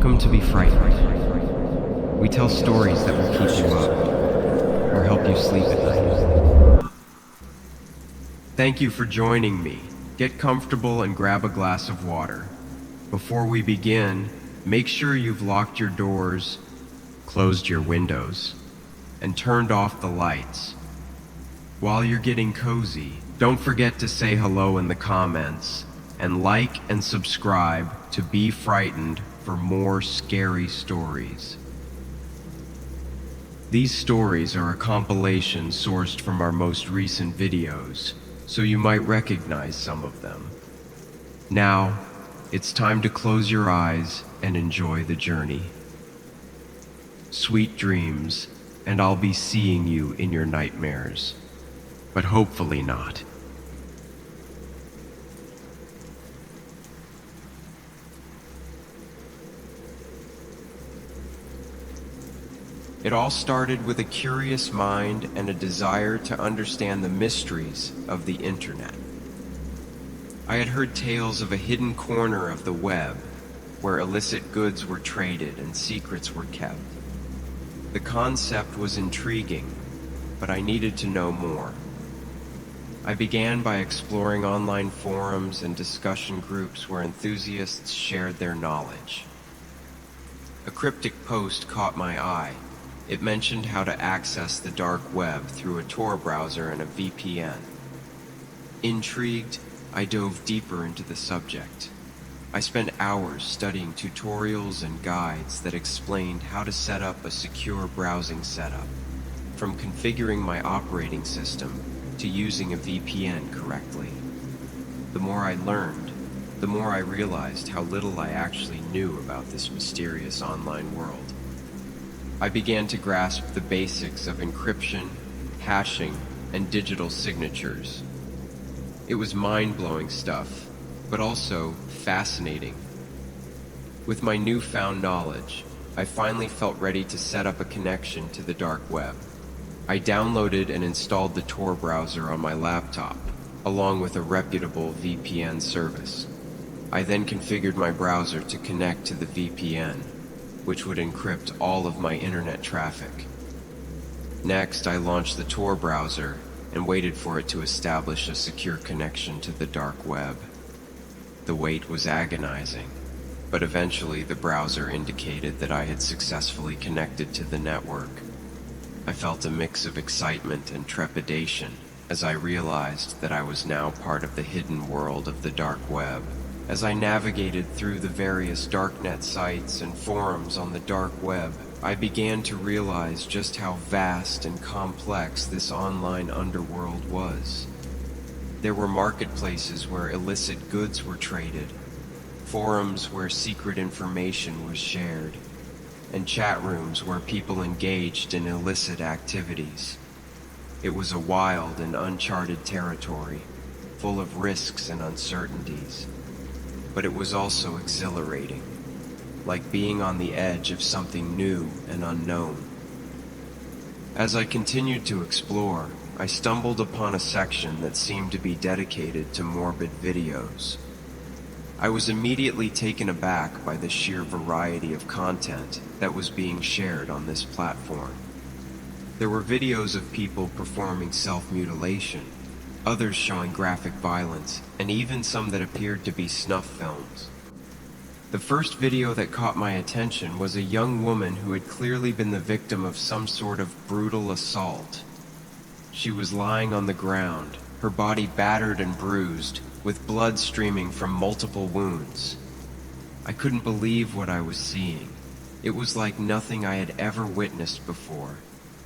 Welcome to BeFrightened. We tell stories that will keep you up or help you sleep at night. Thank you for joining me. Get comfortable and grab a glass of water. Before we begin, make sure you've locked your doors, closed your windows, and turned off the lights. While you're getting cozy, don't forget to say hello in the comments and like and subscribe to BeFrightened for more scary stories. These stories are a compilation sourced from our most recent videos, so you might recognize some of them. Now, it's time to close your eyes and enjoy the journey. Sweet dreams, and I'll be seeing you in your nightmares, but hopefully not. It all started with a curious mind and a desire to understand the mysteries of the internet. I had heard tales of a hidden corner of the web where illicit goods were traded and secrets were kept. The concept was intriguing, but I needed to know more. I began by exploring online forums and discussion groups where enthusiasts shared their knowledge. A cryptic post caught my eye. It mentioned how to access the dark web through a Tor browser and a VPN. Intrigued, I dove deeper into the subject. I spent hours studying tutorials and guides that explained how to set up a secure browsing setup, from configuring my operating system to using a VPN correctly. The more I learned, the more I realized how little I actually knew about this mysterious online world. I began to grasp the basics of encryption, hashing, and digital signatures. It was mind-blowing stuff, but also fascinating. With my newfound knowledge, I finally felt ready to set up a connection to the dark web. I downloaded and installed the Tor browser on my laptop, along with a reputable VPN service. I then configured my browser to connect to the VPN, which would encrypt all of my internet traffic. Next, I launched the Tor browser and waited for it to establish a secure connection to the dark web. The wait was agonizing, but eventually the browser indicated that I had successfully connected to the network. I felt a mix of excitement and trepidation as I realized that I was now part of the hidden world of the dark web. As I navigated through the various darknet sites and forums on the dark web, I began to realize just how vast and complex this online underworld was. There were marketplaces where illicit goods were traded, forums where secret information was shared, and chat rooms where people engaged in illicit activities. It was a wild and uncharted territory, full of risks and uncertainties. But it was also exhilarating, like being on the edge of something new and unknown. As I continued to explore, I stumbled upon a section that seemed to be dedicated to morbid videos. I was immediately taken aback by the sheer variety of content that was being shared on this platform. There were videos of people performing self-mutilation, others showing graphic violence, and even some that appeared to be snuff films. The first video that caught my attention was a young woman who had clearly been the victim of some sort of brutal assault. She was lying on the ground, her body battered and bruised, with blood streaming from multiple wounds. I couldn't believe what I was seeing. It was like nothing I had ever witnessed before.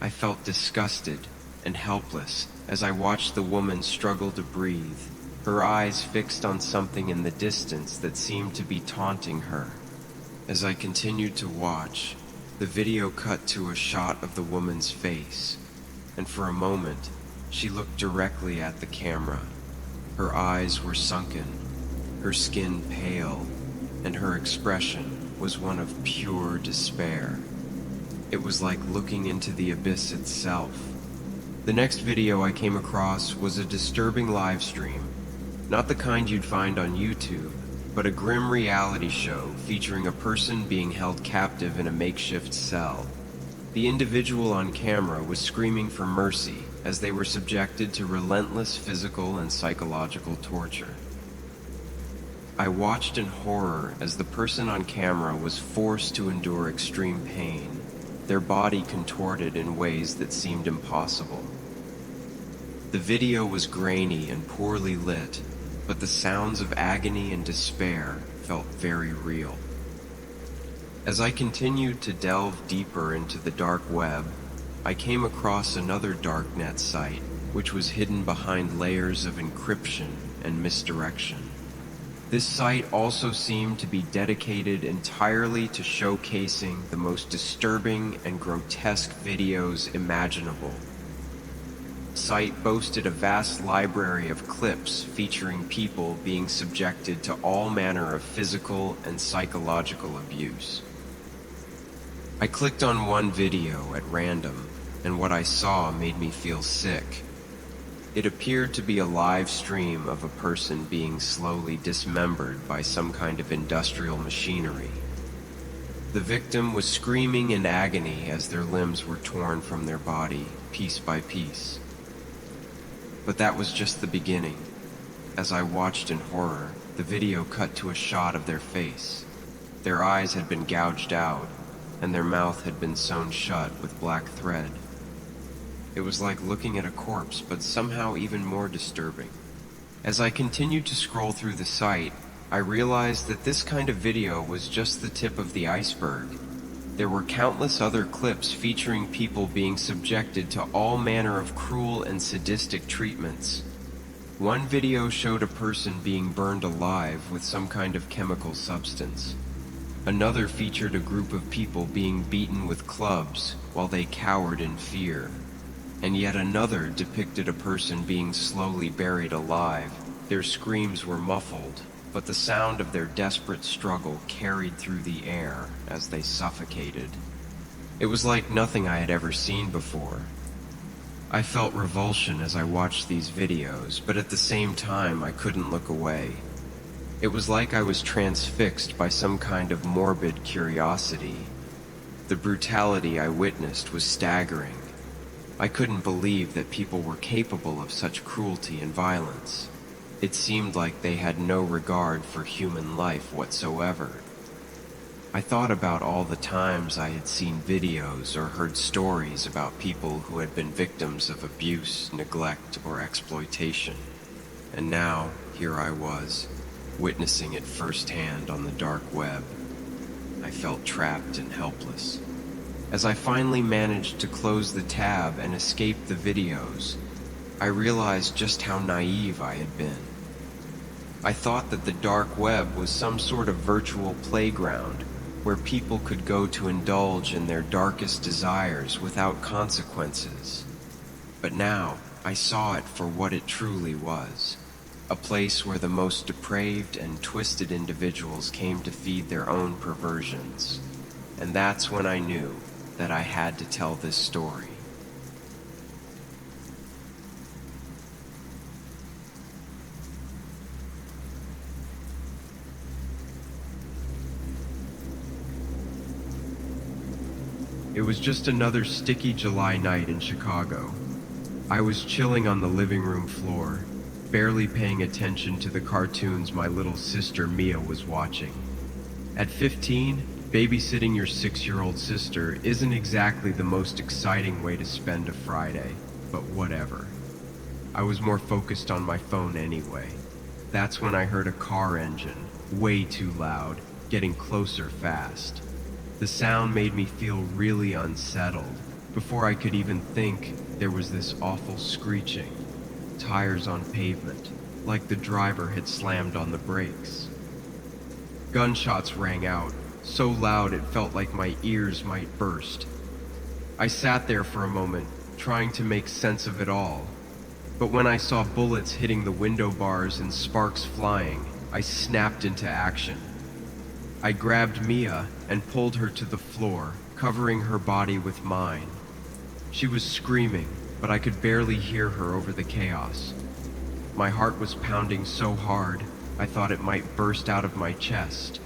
I felt disgusted and helpless as I watched the woman struggle to breathe, her eyes fixed on something in the distance that seemed to be taunting her. As I continued to watch, the video cut to a shot of the woman's face, and for a moment, she looked directly at the camera. Her eyes were sunken, her skin pale, and her expression was one of pure despair. It was like looking into the abyss itself. The next video I came across was a disturbing live stream, not the kind you'd find on YouTube, but a grim reality show featuring a person being held captive in a makeshift cell. The individual on camera was screaming for mercy as they were subjected to relentless physical and psychological torture. I watched in horror as the person on camera was forced to endure extreme pain, their body contorted in ways that seemed impossible. The video was grainy and poorly lit, but the sounds of agony and despair felt very real. As I continued to delve deeper into the dark web, I came across another darknet site, which was hidden behind layers of encryption and misdirection. This site also seemed to be dedicated entirely to showcasing the most disturbing and grotesque videos imaginable. The site boasted a vast library of clips featuring people being subjected to all manner of physical and psychological abuse. I clicked on one video at random, and what I saw made me feel sick. It appeared to be a live stream of a person being slowly dismembered by some kind of industrial machinery. The victim was screaming in agony as their limbs were torn from their body, piece by piece. But that was just the beginning. As I watched in horror, the video cut to a shot of their face. Their eyes had been gouged out, and their mouth had been sewn shut with black thread. It was like looking at a corpse, but somehow even more disturbing. As I continued to scroll through the site, I realized that this kind of video was just the tip of the iceberg. There were countless other clips featuring people being subjected to all manner of cruel and sadistic treatments. One video showed a person being burned alive with some kind of chemical substance. Another featured a group of people being beaten with clubs while they cowered in fear. And yet another depicted a person being slowly buried alive. Their screams were muffled, but the sound of their desperate struggle carried through the air as they suffocated. It was like nothing I had ever seen before. I felt revulsion as I watched these videos, but at the same time I couldn't look away. It was like I was transfixed by some kind of morbid curiosity. The brutality I witnessed was staggering. I couldn't believe that people were capable of such cruelty and violence. It seemed like they had no regard for human life whatsoever. I thought about all the times I had seen videos or heard stories about people who had been victims of abuse, neglect, or exploitation. And now, here I was, witnessing it firsthand on the dark web. I felt trapped and helpless. As I finally managed to close the tab and escape the videos, I realized just how naive I had been. I thought that the dark web was some sort of virtual playground where people could go to indulge in their darkest desires without consequences. But now, I saw it for what it truly was. A place where the most depraved and twisted individuals came to feed their own perversions. And that's when I knew that I had to tell this story. It was just another sticky July night in Chicago. I was chilling on the living room floor, barely paying attention to the cartoons my little sister Mia was watching. At 15, babysitting your 6-year-old sister isn't exactly the most exciting way to spend a Friday, but whatever. I was more focused on my phone anyway. That's when I heard a car engine, way too loud, getting closer fast. The sound made me feel really unsettled. Before I could even think, there was this awful screeching. Tires on pavement, like the driver had slammed on the brakes. Gunshots rang out, so loud it felt like my ears might burst. I sat there for a moment, trying to make sense of it all. But when I saw bullets hitting the window bars and sparks flying, I snapped into action. I grabbed Mia and pulled her to the floor, covering her body with mine. She was screaming, but I could barely hear her over the chaos. My heart was pounding so hard, I thought it might burst out of my chest.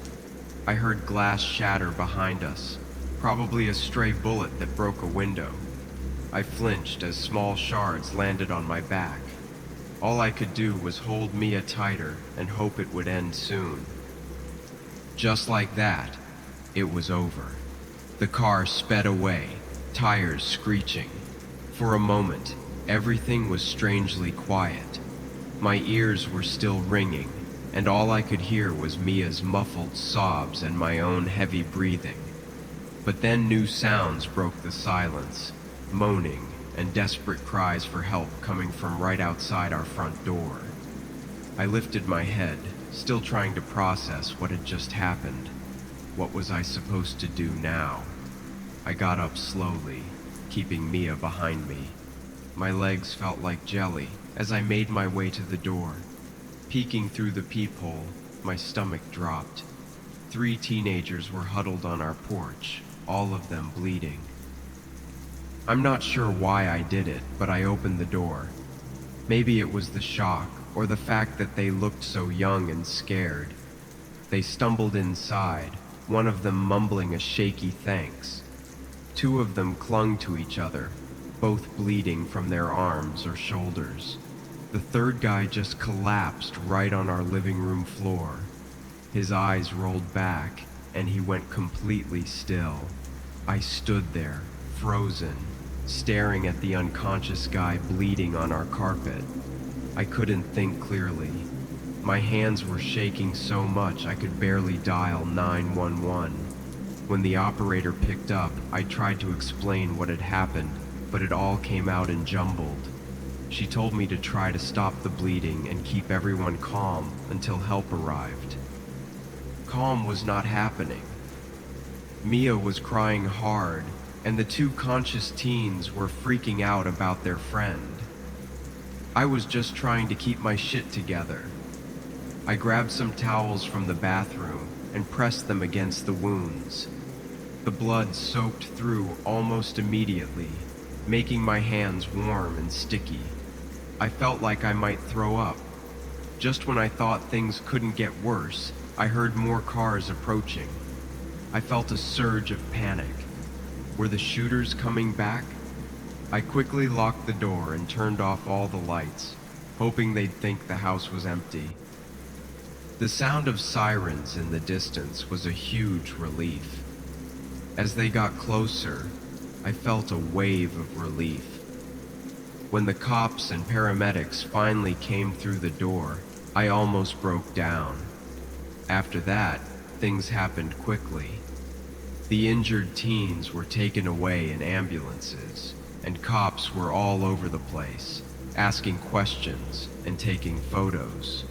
I heard glass shatter behind us, probably a stray bullet that broke a window. I flinched as small shards landed on my back. All I could do was hold Mia tighter and hope it would end soon. Just like that, it was over. The car sped away, tires screeching. For a moment, everything was strangely quiet. My ears were still ringing, and all I could hear was Mia's muffled sobs and my own heavy breathing. But then new sounds broke the silence, moaning and desperate cries for help coming from right outside our front door. I lifted my head, still trying to process what had just happened. What was I supposed to do now? I got up slowly, keeping Mia behind me. My legs felt like jelly as I made my way to the door. Peeking through the peephole, my stomach dropped. 3 teenagers were huddled on our porch, all of them bleeding. I'm not sure why I did it, but I opened the door. Maybe it was the shock, or the fact that they looked so young and scared. They stumbled inside, one of them mumbling a shaky thanks. 2 of them clung to each other, both bleeding from their arms or shoulders. The 3rd guy just collapsed right on our living room floor. His eyes rolled back, and he went completely still. I stood there, frozen, staring at the unconscious guy bleeding on our carpet. I couldn't think clearly. My hands were shaking so much I could barely dial 911. When the operator picked up, I tried to explain what had happened, but it all came out and jumbled. She told me to try to stop the bleeding and keep everyone calm until help arrived. Calm was not happening. Mia was crying hard, and the 2 conscious teens were freaking out about their friend. I was just trying to keep my shit together. I grabbed some towels from the bathroom and pressed them against the wounds. The blood soaked through almost immediately, making my hands warm and sticky. I felt like I might throw up. Just when I thought things couldn't get worse, I heard more cars approaching. I felt a surge of panic. Were the shooters coming back? I quickly locked the door and turned off all the lights, hoping they'd think the house was empty. The sound of sirens in the distance was a huge relief. As they got closer, I felt a wave of relief. When the cops and paramedics finally came through the door, I almost broke down. After that, things happened quickly. The injured teens were taken away in ambulances, and cops were all over the place, asking questions and taking photos.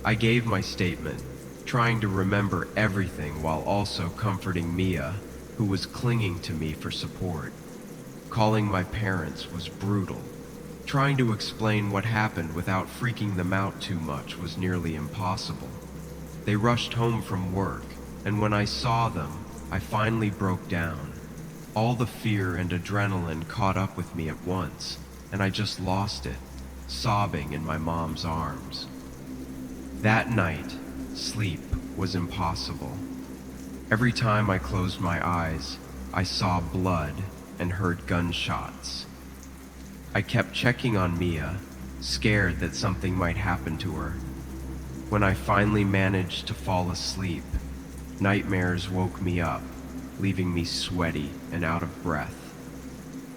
I gave my statement, trying to remember everything while also comforting Mia, who was clinging to me for support. Calling my parents was brutal. Trying to explain what happened without freaking them out too much was nearly impossible. They rushed home from work, and when I saw them, I finally broke down. All the fear and adrenaline caught up with me at once, and I just lost it, sobbing in my mom's arms. That night, sleep was impossible. Every time I closed my eyes, I saw blood and heard gunshots. I kept checking on Mia, scared that something might happen to her. When I finally managed to fall asleep, nightmares woke me up, leaving me sweaty and out of breath.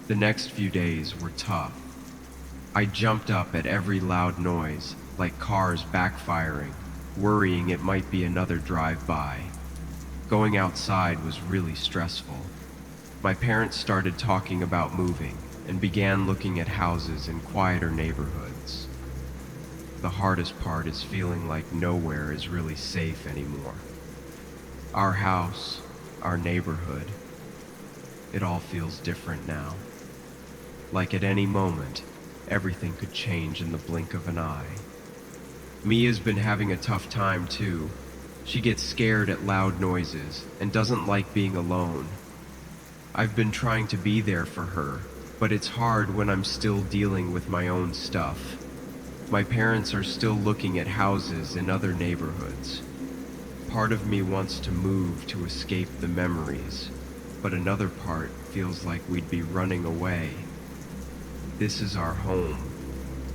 The next few days were tough. I jumped up at every loud noise, like cars backfiring, worrying it might be another drive-by. Going outside was really stressful. My parents started talking about moving and began looking at houses in quieter neighborhoods. The hardest part is feeling like nowhere is really safe anymore. Our house, our neighborhood, it all feels different now. Like at any moment, everything could change in the blink of an eye. Mia's been having a tough time too. She gets scared at loud noises and doesn't like being alone. I've been trying to be there for her, but it's hard when I'm still dealing with my own stuff. My parents are still looking at houses in other neighborhoods. Part of me wants to move to escape the memories, but another part feels like we'd be running away. This is our home.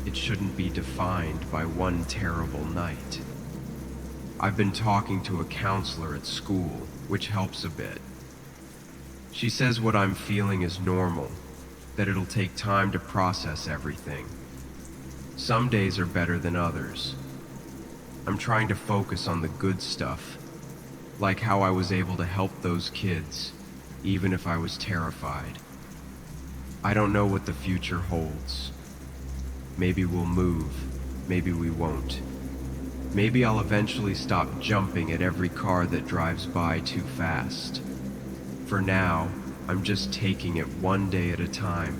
It shouldn't be defined by one terrible night. I've been talking to a counselor at school, which helps a bit. She says what I'm feeling is normal, that it'll take time to process everything. Some days are better than others. I'm trying to focus on the good stuff, like how I was able to help those kids, even if I was terrified. I don't know what the future holds. Maybe we'll move, maybe we won't. Maybe I'll eventually stop jumping at every car that drives by too fast. For now, I'm just taking it one day at a time,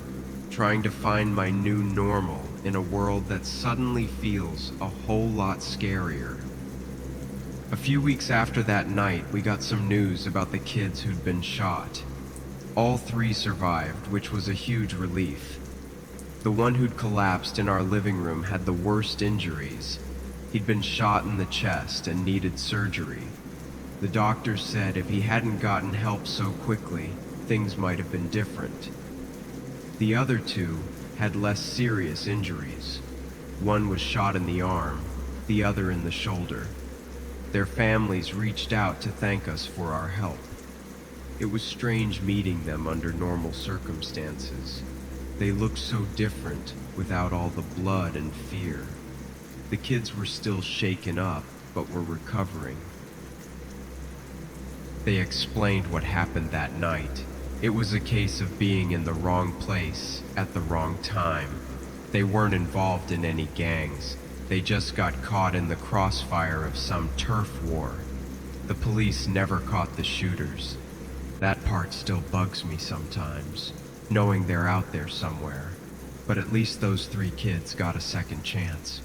trying to find my new normal in a world that suddenly feels a whole lot scarier. A few weeks after that night, we got some news about the kids who'd been shot. All 3 survived, which was a huge relief. The one who'd collapsed in our living room had the worst injuries. He'd been shot in the chest and needed surgery. The doctor said if he hadn't gotten help so quickly, things might have been different. The other 2 had less serious injuries. One was shot in the arm, the other in the shoulder. Their families reached out to thank us for our help. It was strange meeting them under normal circumstances. They looked so different without all the blood and fear. The kids were still shaken up, but were recovering. They explained what happened that night. It was a case of being in the wrong place at the wrong time. They weren't involved in any gangs. They just got caught in the crossfire of some turf war. The police never caught the shooters. That part still bugs me sometimes, knowing they're out there somewhere. But at least those 3 kids got a second chance.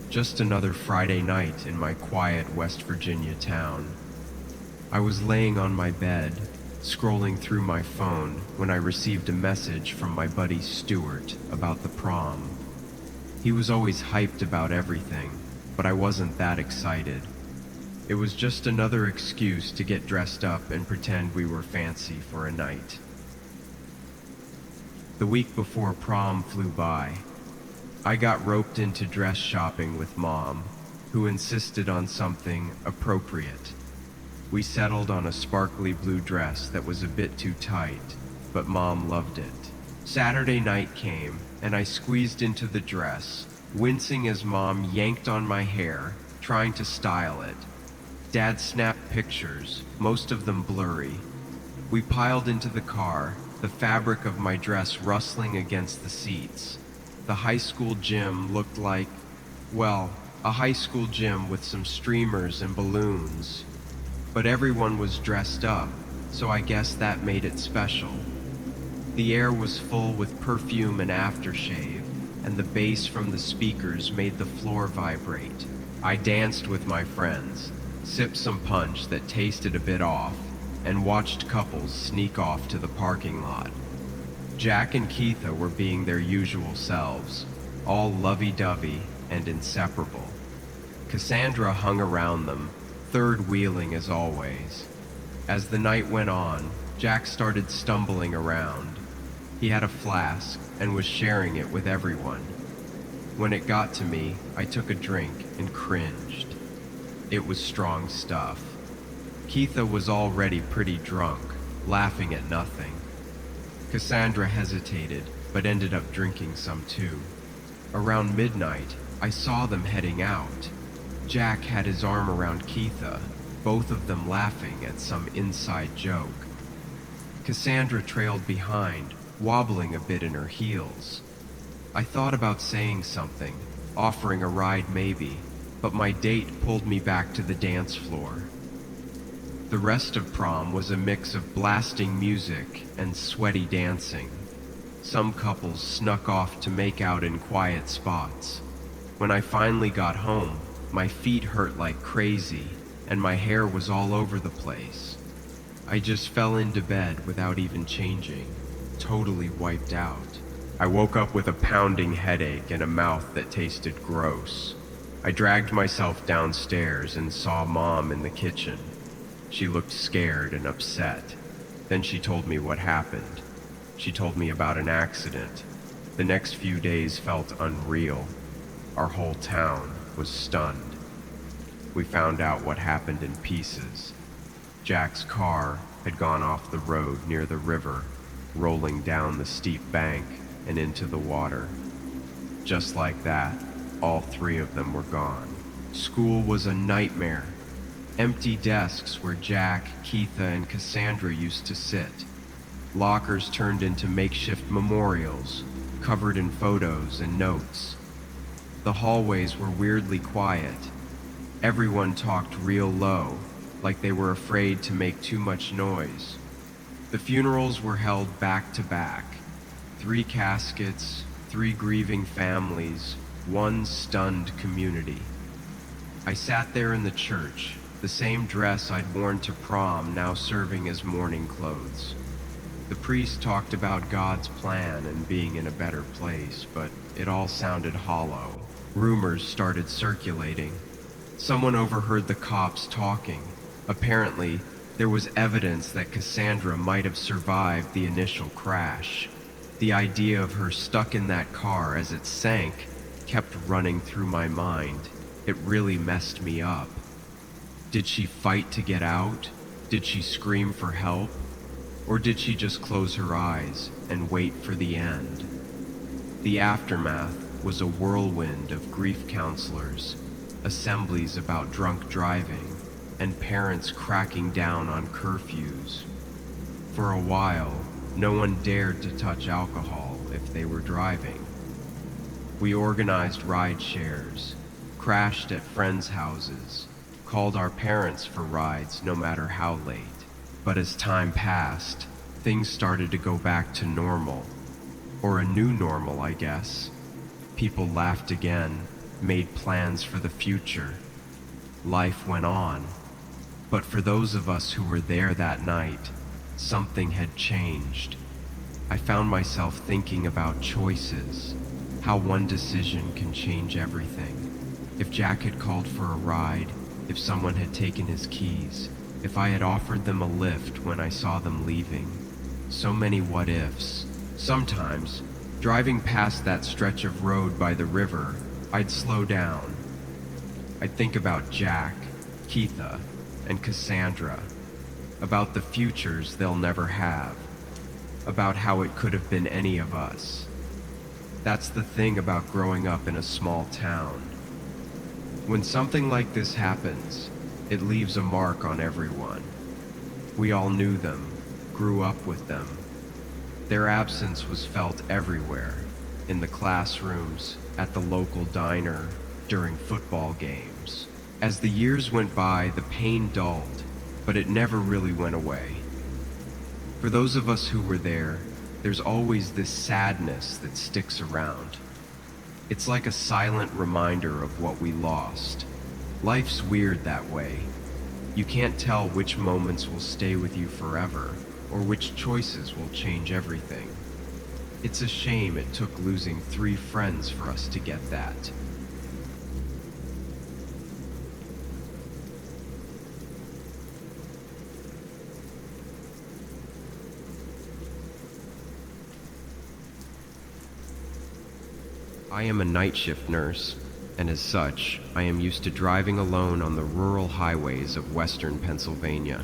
Just another Friday night in my quiet West Virginia town. I was laying on my bed, scrolling through my phone when I received a message from my buddy Stuart about the prom. He was always hyped about everything, but I wasn't that excited. It was just another excuse to get dressed up and pretend we were fancy for a night. The week before prom flew by. I got roped into dress shopping with Mom, who insisted on something appropriate. We settled on a sparkly blue dress that was a bit too tight, but Mom loved it. Saturday night came, and I squeezed into the dress, wincing as Mom yanked on my hair, trying to style it. Dad snapped pictures, most of them blurry. We piled into the car, the fabric of my dress rustling against the seats. The high school gym looked like, well, a high school gym with some streamers and balloons. But everyone was dressed up, so I guess that made it special. The air was full with perfume and aftershave, and the bass from the speakers made the floor vibrate. I danced with my friends, sipped some punch that tasted a bit off, and watched couples sneak off to the parking lot. Jack and Keitha were being their usual selves, all lovey-dovey and inseparable. Cassandra hung around them, third-wheeling as always. As the night went on, Jack started stumbling around. He had a flask and was sharing it with everyone. When it got to me, I took a drink and cringed. It was strong stuff. Keitha was already pretty drunk, laughing at nothing. Cassandra hesitated, but ended up drinking some too. Around midnight, I saw them heading out. Jack had his arm around Keitha, both of them laughing at some inside joke. Cassandra trailed behind, wobbling a bit in her heels. I thought about saying something, offering a ride maybe, but my date pulled me back to the dance floor. The rest of prom was a mix of blasting music and sweaty dancing. Some couples snuck off to make out in quiet spots. When I finally got home, my feet hurt like crazy, and my hair was all over the place. I just fell into bed without even changing, totally wiped out. I woke up with a pounding headache and a mouth that tasted gross. I dragged myself downstairs and saw Mom in the kitchen. She looked scared and upset. Then she told me what happened. She told me about an accident. The next few days felt unreal. Our whole town was stunned. We found out what happened in pieces. Jack's car had gone off the road near the river, rolling down the steep bank and into the water. Just like that, all three of them were gone. School was a nightmare. Empty desks where Jack, Keitha, and Cassandra used to sit. Lockers turned into makeshift memorials, covered in photos and notes. The hallways were weirdly quiet. Everyone talked real low, like they were afraid to make too much noise. The funerals were held back to back. 3 caskets, 3 grieving families, 1 stunned community. I sat there in the church, the same dress I'd worn to prom now serving as mourning clothes. The priest talked about God's plan and being in a better place, but it all sounded hollow. Rumors started circulating. Someone overheard the cops talking. Apparently, there was evidence that Cassandra might have survived the initial crash. The idea of her stuck in that car as it sank kept running through my mind. It really messed me up. Did she fight to get out? Did she scream for help? Or did she just close her eyes and wait for the end? The aftermath was a whirlwind of grief counselors, assemblies about drunk driving, and parents cracking down on curfews. For a while, no one dared to touch alcohol if they were driving. We organized ride shares, crashed at friends' houses, called our parents for rides no matter how late. But as time passed, things started to go back to normal. Or a new normal, I guess. People laughed again, made plans for the future. Life went on. But for those of us who were there that night, something had changed. I found myself thinking about choices, how one decision can change everything. If Jack had called for a ride, if someone had taken his keys, if I had offered them a lift when I saw them leaving. So many what-ifs. Sometimes, driving past that stretch of road by the river, I'd slow down. I'd think about Jack, Keitha, and Cassandra, about the futures they'll never have, about how it could have been any of us. That's the thing about growing up in a small town. When something like this happens, it leaves a mark on everyone. We all knew them, grew up with them. Their absence was felt everywhere, in the classrooms, at the local diner, during football games. As the years went by, the pain dulled, but it never really went away. For those of us who were there, there's always this sadness that sticks around. It's like a silent reminder of what we lost. Life's weird that way. You can't tell which moments will stay with you forever, or which choices will change everything. It's a shame it took losing 3 friends for us to get that. I am a night shift nurse, and as such, I am used to driving alone on the rural highways of western Pennsylvania.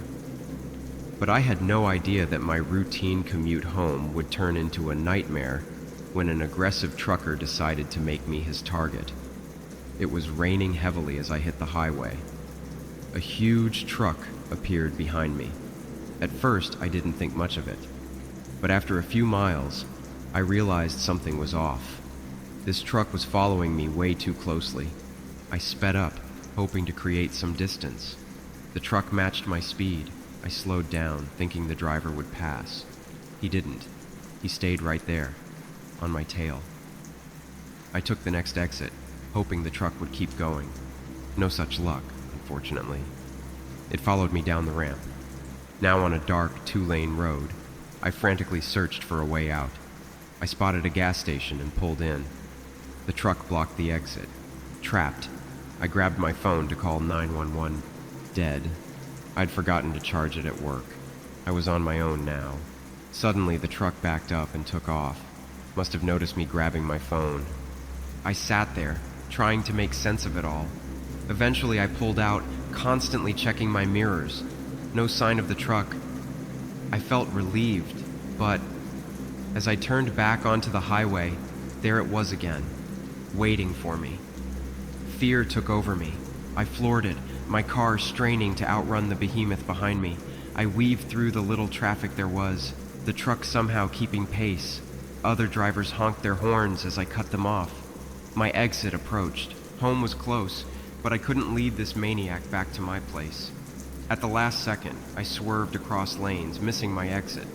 But I had no idea that my routine commute home would turn into a nightmare when an aggressive trucker decided to make me his target. It was raining heavily as I hit the highway. A huge truck appeared behind me. At first, I didn't think much of it, but after a few miles, I realized something was off. This truck was following me way too closely. I sped up, hoping to create some distance. The truck matched my speed. I slowed down, thinking the driver would pass. He didn't. He stayed right there, on my tail. I took the next exit, hoping the truck would keep going. No such luck, unfortunately. It followed me down the ramp. Now on a dark, two-lane road, I frantically searched for a way out. I spotted a gas station and pulled in. The truck blocked the exit. Trapped, I grabbed my phone to call 911. Dead. I'd forgotten to charge it at work. I was on my own now. Suddenly, the truck backed up and took off. Must have noticed me grabbing my phone. I sat there, trying to make sense of it all. Eventually, I pulled out, constantly checking my mirrors. No sign of the truck. I felt relieved, but as I turned back onto the highway, there it was again, waiting for me. Fear took over me. I floored it, my car straining to outrun the behemoth behind me. I weaved through the little traffic there was, the truck somehow keeping pace. Other drivers honked their horns as I cut them off. My exit approached. Home was close, but I couldn't lead this maniac back to my place. At the last second, I swerved across lanes, missing my exit.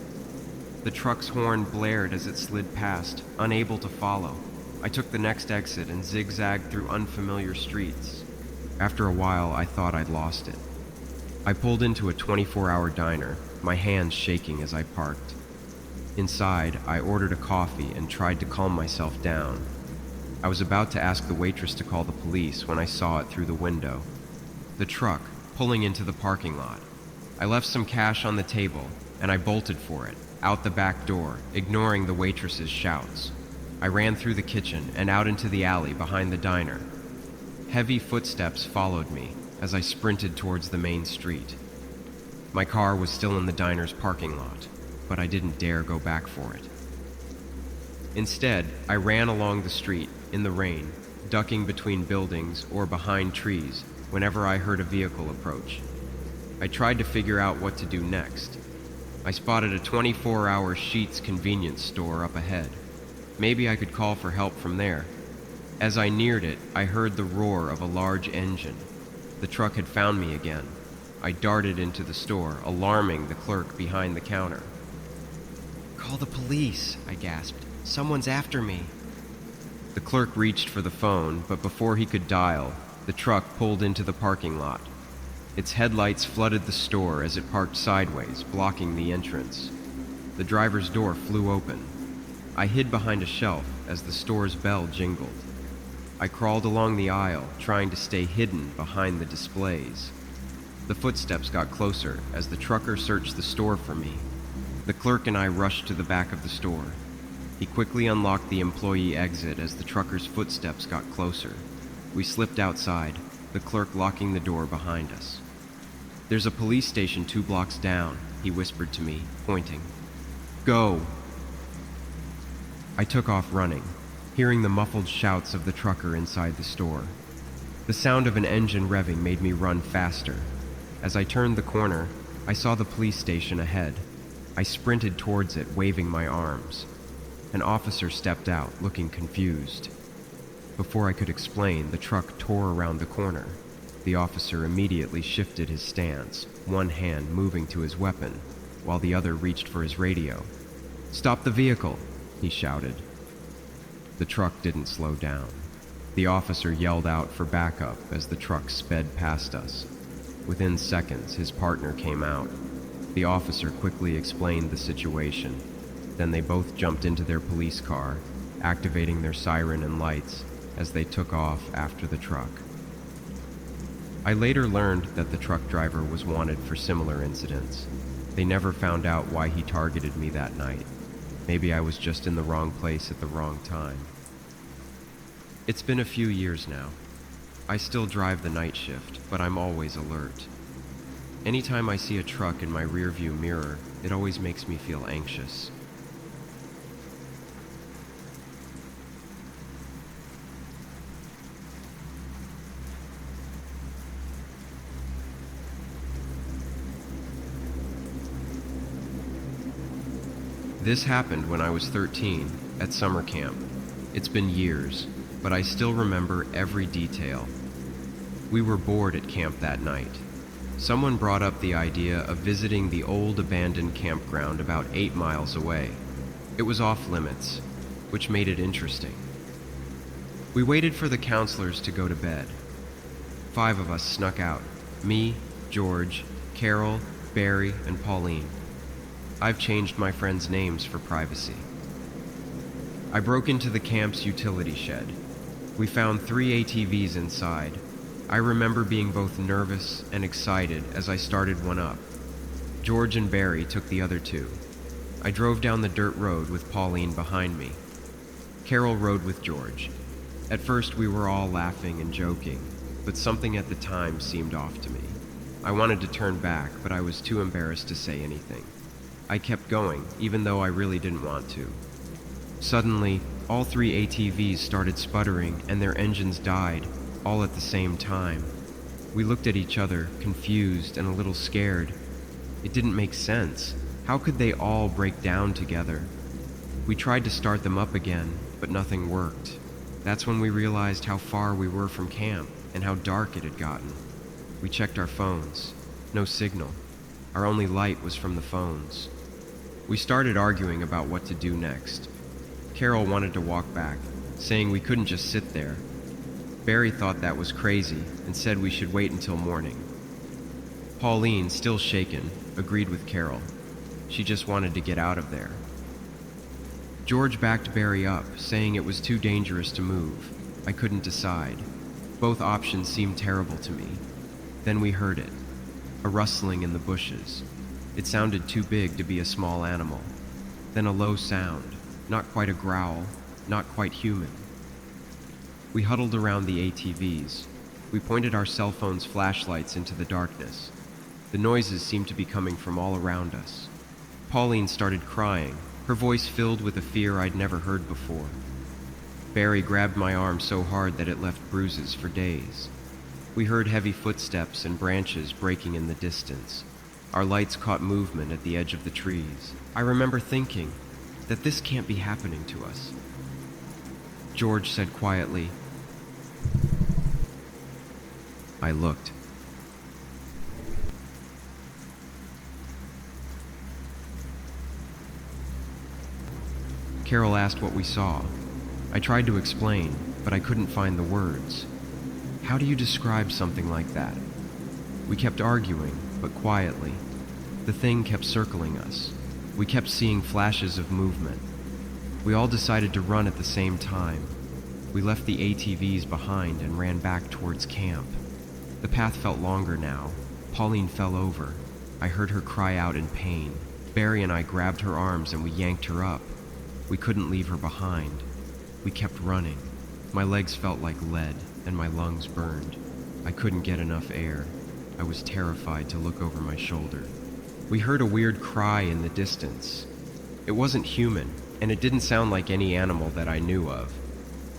The truck's horn blared as it slid past, unable to follow. I took the next exit and zigzagged through unfamiliar streets. After a while, I thought I'd lost it. I pulled into a 24-hour diner, my hands shaking as I parked. Inside, I ordered a coffee and tried to calm myself down. I was about to ask the waitress to call the police when I saw it through the window. The truck, pulling into the parking lot. I left some cash on the table, and I bolted for it, out the back door, ignoring the waitress's shouts. I ran through the kitchen and out into the alley behind the diner. Heavy footsteps followed me as I sprinted towards the main street. My car was still in the diner's parking lot, but I didn't dare go back for it. Instead, I ran along the street, in the rain, ducking between buildings or behind trees whenever I heard a vehicle approach. I tried to figure out what to do next. I spotted a 24-hour Sheetz convenience store up ahead. Maybe I could call for help from there. As I neared it, I heard the roar of a large engine. The truck had found me again. I darted into the store, alarming the clerk behind the counter. "Call the police," I gasped. "Someone's after me." The clerk reached for the phone, but before he could dial, the truck pulled into the parking lot. Its headlights flooded the store as it parked sideways, blocking the entrance. The driver's door flew open. I hid behind a shelf as the store's bell jingled. I crawled along the aisle, trying to stay hidden behind the displays. The footsteps got closer as the trucker searched the store for me. The clerk and I rushed to the back of the store. He quickly unlocked the employee exit as the trucker's footsteps got closer. We slipped outside, the clerk locking the door behind us. "There's a police station 2 blocks down," he whispered to me, pointing. "Go!" I took off running, hearing the muffled shouts of the trucker inside the store. The sound of an engine revving made me run faster. As I turned the corner, I saw the police station ahead. I sprinted towards it, waving my arms. An officer stepped out, looking confused. Before I could explain, the truck tore around the corner. The officer immediately shifted his stance, one hand moving to his weapon, while the other reached for his radio. "Stop the vehicle!" he shouted. The truck didn't slow down. The officer yelled out for backup as the truck sped past us. Within seconds, his partner came out. The officer quickly explained the situation. Then they both jumped into their police car, activating their siren and lights as they took off after the truck. I later learned that the truck driver was wanted for similar incidents. They never found out why he targeted me that night. Maybe I was just in the wrong place at the wrong time. It's been a few years now. I still drive the night shift, but I'm always alert. Anytime I see a truck in my rearview mirror, it always makes me feel anxious. This happened when I was 13, at summer camp. It's been years, but I still remember every detail. We were bored at camp that night. Someone brought up the idea of visiting the old abandoned campground about 8 miles away. It was off limits, which made it interesting. We waited for the counselors to go to bed. 5 of us snuck out. Me, George, Carol, Barry, and Pauline. I've changed my friends' names for privacy. I broke into the camp's utility shed. We found 3 ATVs inside. I remember being both nervous and excited as I started one up. George and Barry took the other 2. I drove down the dirt road with Pauline behind me. Carol rode with George. At first we were all laughing and joking, but something at the time seemed off to me. I wanted to turn back, but I was too embarrassed to say anything. I kept going, even though I really didn't want to. Suddenly, all 3 ATVs started sputtering and their engines died, all at the same time. We looked at each other, confused and a little scared. It didn't make sense. How could they all break down together? We tried to start them up again, but nothing worked. That's when we realized how far we were from camp and how dark it had gotten. We checked our phones. No signal. Our only light was from the phones. We started arguing about what to do next. Carol wanted to walk back, saying we couldn't just sit there. Barry thought that was crazy and said we should wait until morning. Pauline, still shaken, agreed with Carol. She just wanted to get out of there. George backed Barry up, saying it was too dangerous to move. I couldn't decide. Both options seemed terrible to me. Then we heard it. A rustling in the bushes. It sounded too big to be a small animal. Then a low sound. Not quite a growl. Not quite human. We huddled around the ATVs. We pointed our cell phones' flashlights into the darkness. The noises seemed to be coming from all around us. Pauline started crying, her voice filled with a fear I'd never heard before. Barry grabbed my arm so hard that it left bruises for days. We heard heavy footsteps and branches breaking in the distance. Our lights caught movement at the edge of the trees. I remember thinking that this can't be happening to us. George said quietly, I looked. Carol asked what we saw. I tried to explain, but I couldn't find the words. How do you describe something like that? We kept arguing, but quietly. The thing kept circling us. We kept seeing flashes of movement. We all decided to run at the same time. We left the ATVs behind and ran back towards camp. The path felt longer now. Pauline fell over. I heard her cry out in pain. Barry and I grabbed her arms and we yanked her up. We couldn't leave her behind. We kept running. My legs felt like lead and my lungs burned. I couldn't get enough air. I was terrified to look over my shoulder. We heard a weird cry in the distance. It wasn't human, and it didn't sound like any animal that I knew of.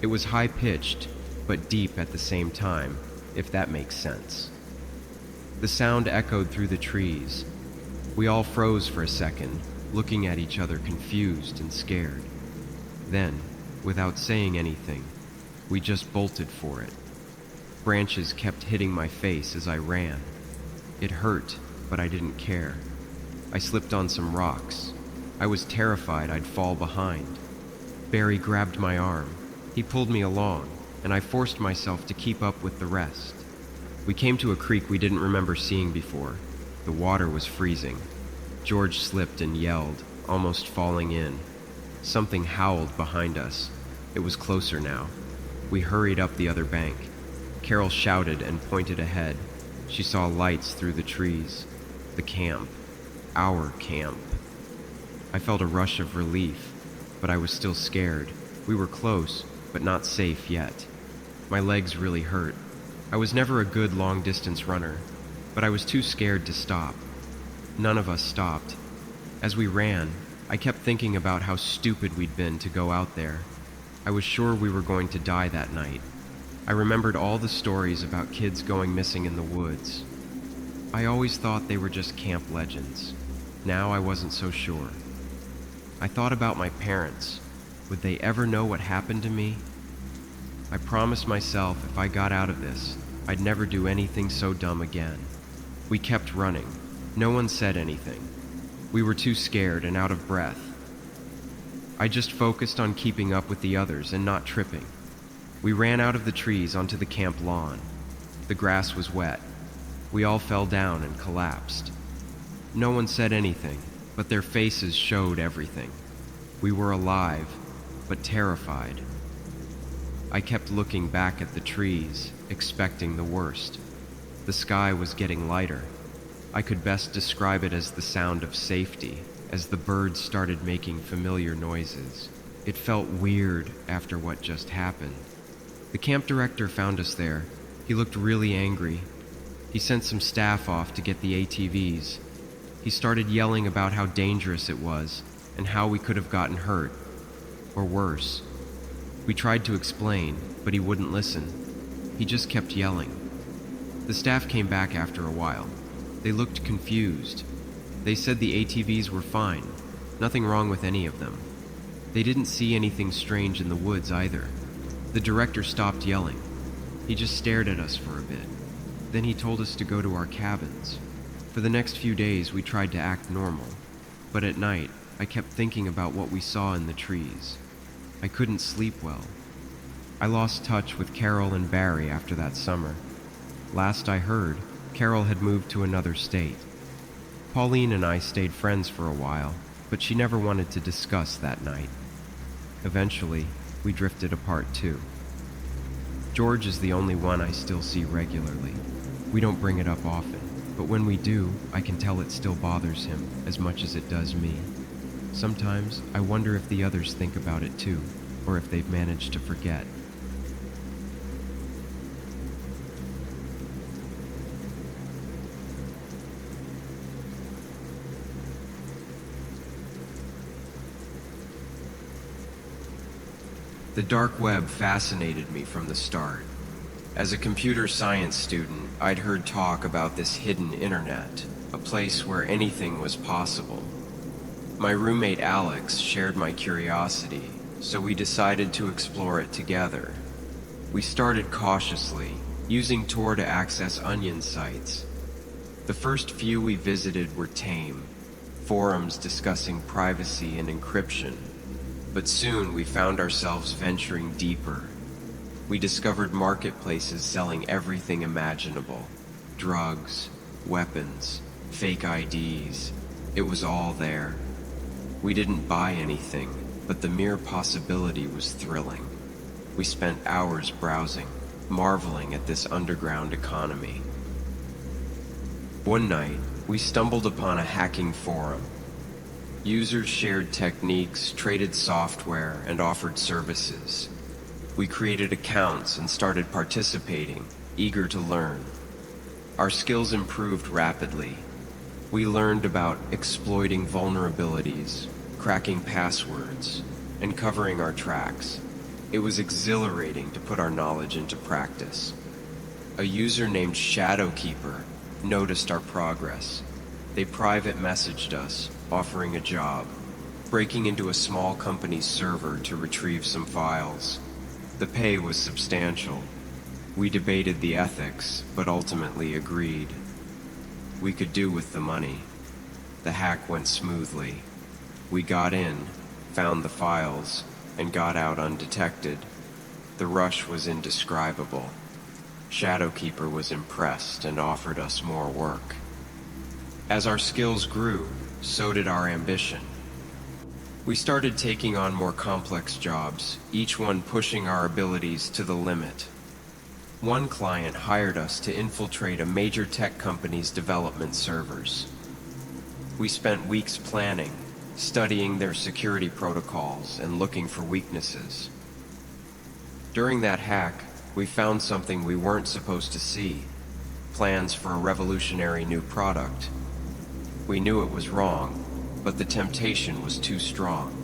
It was high-pitched, but deep at the same time, if that makes sense. The sound echoed through the trees. We all froze for a second, looking at each other confused and scared. Then, without saying anything, we just bolted for it. Branches kept hitting my face as I ran. It hurt, but I didn't care. I slipped on some rocks. I was terrified I'd fall behind. Barry grabbed my arm. He pulled me along, and I forced myself to keep up with the rest. We came to a creek we didn't remember seeing before. The water was freezing. George slipped and yelled, almost falling in. Something howled behind us. It was closer now. We hurried up the other bank. Carol shouted and pointed ahead. She saw lights through the trees. The camp. Our camp. I felt a rush of relief, but I was still scared. We were close, but not safe yet. My legs really hurt. I was never a good long-distance runner, but I was too scared to stop. None of us stopped. As we ran, I kept thinking about how stupid we'd been to go out there. I was sure we were going to die that night. I remembered all the stories about kids going missing in the woods. I always thought they were just camp legends. Now I wasn't so sure. I thought about my parents. Would they ever know what happened to me? I promised myself if I got out of this, I'd never do anything so dumb again. We kept running. No one said anything. We were too scared and out of breath. I just focused on keeping up with the others and not tripping. We ran out of the trees onto the camp lawn. The grass was wet. We all fell down and collapsed. No one said anything, but their faces showed everything. We were alive, but terrified. I kept looking back at the trees, expecting the worst. The sky was getting lighter. I could best describe it as the sound of safety, as the birds started making familiar noises. It felt weird after what just happened. The camp director found us there. He looked really angry. He sent some staff off to get the ATVs. He started yelling about how dangerous it was and how we could have gotten hurt, or worse. We tried to explain, but he wouldn't listen. He just kept yelling. The staff came back after a while. They looked confused. They said the ATVs were fine, nothing wrong with any of them. They didn't see anything strange in the woods either. The director stopped yelling. He just stared at us for a bit. Then he told us to go to our cabins. For the next few days, we tried to act normal. But at night, I kept thinking about what we saw in the trees. I couldn't sleep well. I lost touch with Carol and Barry after that summer. Last I heard, Carol had moved to another state. Pauline and I stayed friends for a while, but she never wanted to discuss that night. Eventually, we drifted apart too. George is the only one I still see regularly. We don't bring it up often, but when we do, I can tell it still bothers him as much as it does me. Sometimes I wonder if the others think about it too, or if they've managed to forget. The dark web fascinated me from the start. As a computer science student, I'd heard talk about this hidden internet, a place where anything was possible. My roommate Alex shared my curiosity, so we decided to explore it together. We started cautiously, using Tor to access onion sites. The first few we visited were tame, forums discussing privacy and encryption. But soon we found ourselves venturing deeper. We discovered marketplaces selling everything imaginable. Drugs, weapons, fake IDs. It was all there. We didn't buy anything, but the mere possibility was thrilling. We spent hours browsing, marveling at this underground economy. One night, we stumbled upon a hacking forum. Users shared techniques, traded software, and offered services. We created accounts and started participating, eager to learn. Our skills improved rapidly. We learned about exploiting vulnerabilities, cracking passwords, and covering our tracks. It was exhilarating to put our knowledge into practice. A user named Shadowkeeper noticed our progress. They private messaged us, offering a job, breaking into a small company's server to retrieve some files. The pay was substantial. We debated the ethics, but ultimately agreed. We could do with the money. The hack went smoothly. We got in, found the files, and got out undetected. The rush was indescribable. Shadowkeeper was impressed and offered us more work. As our skills grew, so did our ambition. We started taking on more complex jobs, each one pushing our abilities to the limit. One client hired us to infiltrate a major tech company's development servers. We spent weeks planning, studying their security protocols and looking for weaknesses. During that hack, we found something we weren't supposed to see: plans for a revolutionary new product. We knew it was wrong, but the temptation was too strong.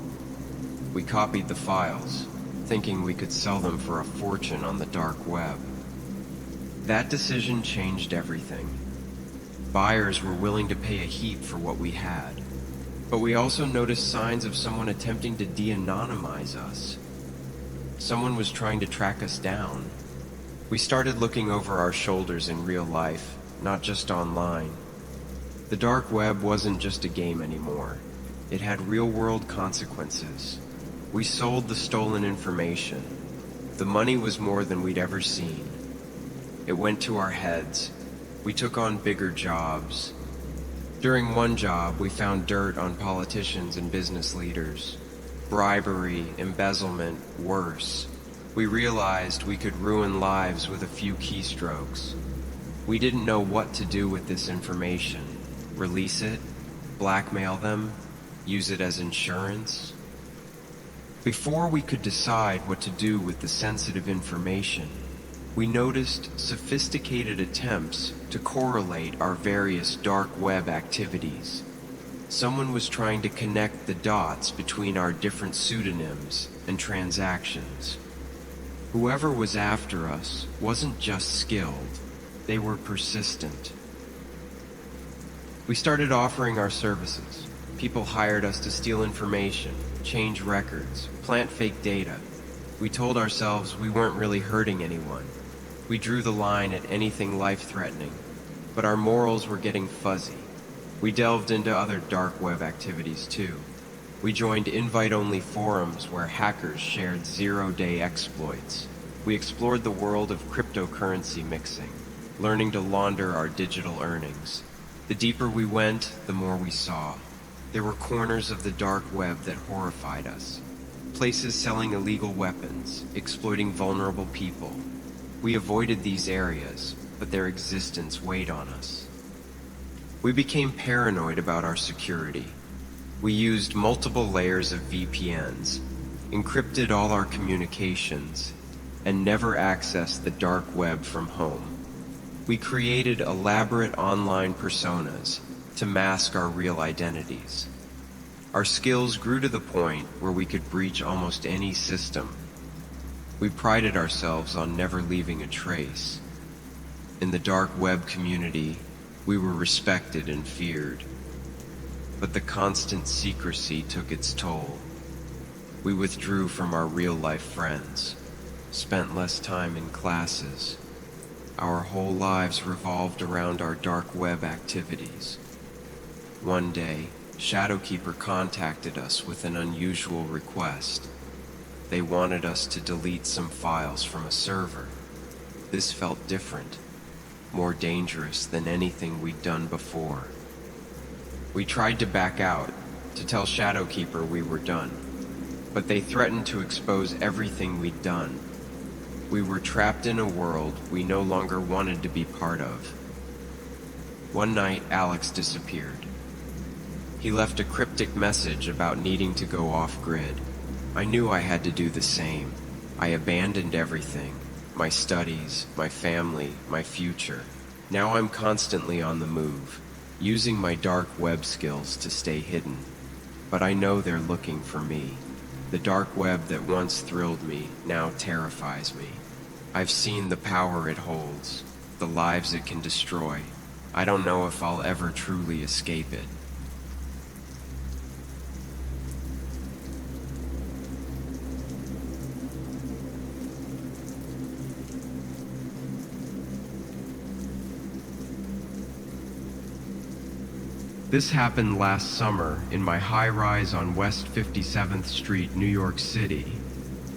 We copied the files, thinking we could sell them for a fortune on the dark web. That decision changed everything. Buyers were willing to pay a heap for what we had, but we also noticed signs of someone attempting to de-anonymize us. Someone was trying to track us down. We started looking over our shoulders in real life, not just online. The dark web wasn't just a game anymore. It had real-world consequences. We sold the stolen information. The money was more than we'd ever seen. It went to our heads. We took on bigger jobs. During one job, we found dirt on politicians and business leaders. Bribery, embezzlement, worse. We realized we could ruin lives with a few keystrokes. We didn't know what to do with this information. Release it? Blackmail them? Use it as insurance? Before we could decide what to do with the sensitive information, we noticed sophisticated attempts to correlate our various dark web activities. Someone was trying to connect the dots between our different pseudonyms and transactions. Whoever was after us wasn't just skilled, they were persistent. We started offering our services. People hired us to steal information, change records, plant fake data. We told ourselves we weren't really hurting anyone. We drew the line at anything life-threatening, but our morals were getting fuzzy. We delved into other dark web activities too. We joined invite-only forums where hackers shared zero-day exploits. We explored the world of cryptocurrency mixing, learning to launder our digital earnings. The deeper we went, the more we saw. There were corners of the dark web that horrified us. Places selling illegal weapons, exploiting vulnerable people. We avoided these areas, but their existence weighed on us. We became paranoid about our security. We used multiple layers of VPNs, encrypted all our communications, and never accessed the dark web from home. We created elaborate online personas to mask our real identities. Our skills grew to the point where we could breach almost any system. We prided ourselves on never leaving a trace. In the dark web community, we were respected and feared. But the constant secrecy took its toll. We withdrew from our real-life friends, spent less time in classes. Our whole lives revolved around our dark web activities. One day, Shadowkeeper contacted us with an unusual request. They wanted us to delete some files from a server. This felt different, more dangerous than anything we'd done before. We tried to back out, to tell Shadowkeeper we were done, but they threatened to expose everything we'd done. We were trapped in a world we no longer wanted to be part of. One night, Alex disappeared. He left a cryptic message about needing to go off-grid. I knew I had to do the same. I abandoned everything. My studies, my family, my future. Now I'm constantly on the move, using my dark web skills to stay hidden. But I know they're looking for me. The dark web that once thrilled me now terrifies me. I've seen the power it holds, the lives it can destroy. I don't know if I'll ever truly escape it. This happened last summer in my high-rise on West 57th Street, New York City.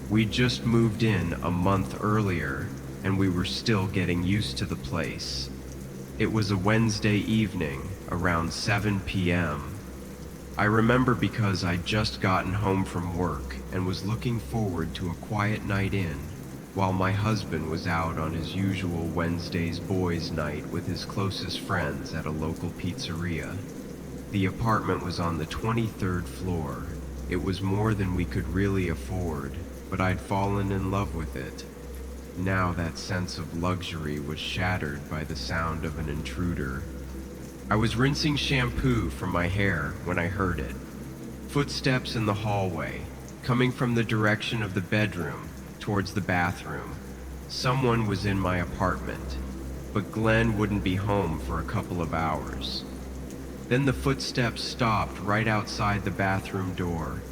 We'd just moved in a month earlier, and we were still getting used to the place. It was a Wednesday evening, around 7 p.m. I remember because I'd just gotten home from work and was looking forward to a quiet night in, while my husband was out on his usual Wednesday's boys' night with his closest friends at a local pizzeria. The apartment was on the 23rd floor. It was more than we could really afford, but I'd fallen in love with it. Now that sense of luxury was shattered by the sound of an intruder. I was rinsing shampoo from my hair when I heard it. Footsteps in the hallway, coming from the direction of the bedroom towards the bathroom. Someone was in my apartment, but Glenn wouldn't be home for a couple of hours. Then the footsteps stopped right outside the bathroom door.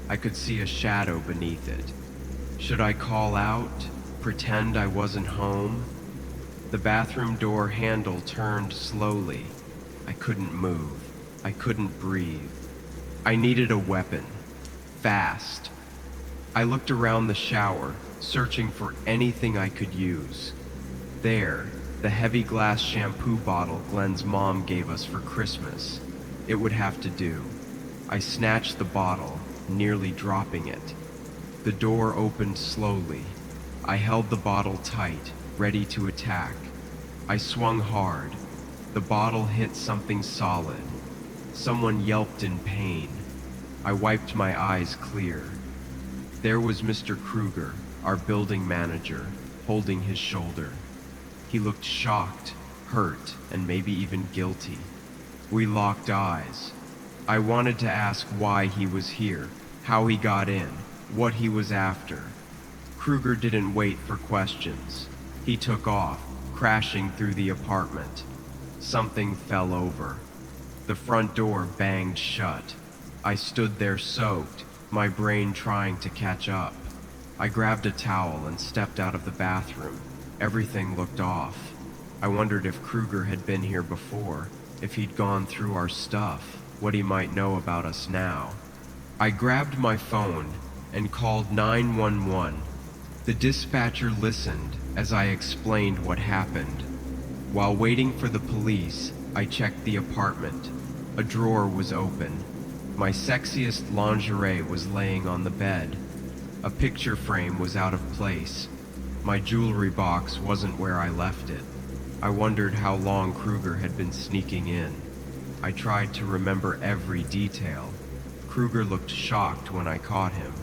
I could see a shadow beneath it. Should I call out? Pretend I wasn't home? The bathroom door handle turned slowly. I couldn't move. I couldn't breathe. I needed a weapon. Fast. I looked around the shower, searching for anything I could use. There, the heavy glass shampoo bottle Glenn's mom gave us for Christmas. It would have to do. I snatched the bottle, nearly dropping it. The door opened slowly. I held the bottle tight, ready to attack. I swung hard. The bottle hit something solid. Someone yelped in pain. I wiped my eyes clear. There was Mr. Kruger, our building manager, holding his shoulder. He looked shocked, hurt, and maybe even guilty. We locked eyes. I wanted to ask why he was here, how he got in, what he was after. Kruger didn't wait for questions. He took off, crashing through the apartment. Something fell over. The front door banged shut. I stood there soaked, my brain trying to catch up. I grabbed a towel and stepped out of the bathroom. Everything looked off. I wondered if Kruger had been here before, if he'd gone through our stuff, what he might know about us now. I grabbed my phone and called 911. The dispatcher listened as I explained what happened. While waiting for the police, I checked the apartment. A drawer was open. My sexiest lingerie was laying on the bed. A picture frame was out of place. My jewelry box wasn't where I left it. I wondered how long Kruger had been sneaking in. I tried to remember every detail. Kruger looked shocked when I caught him,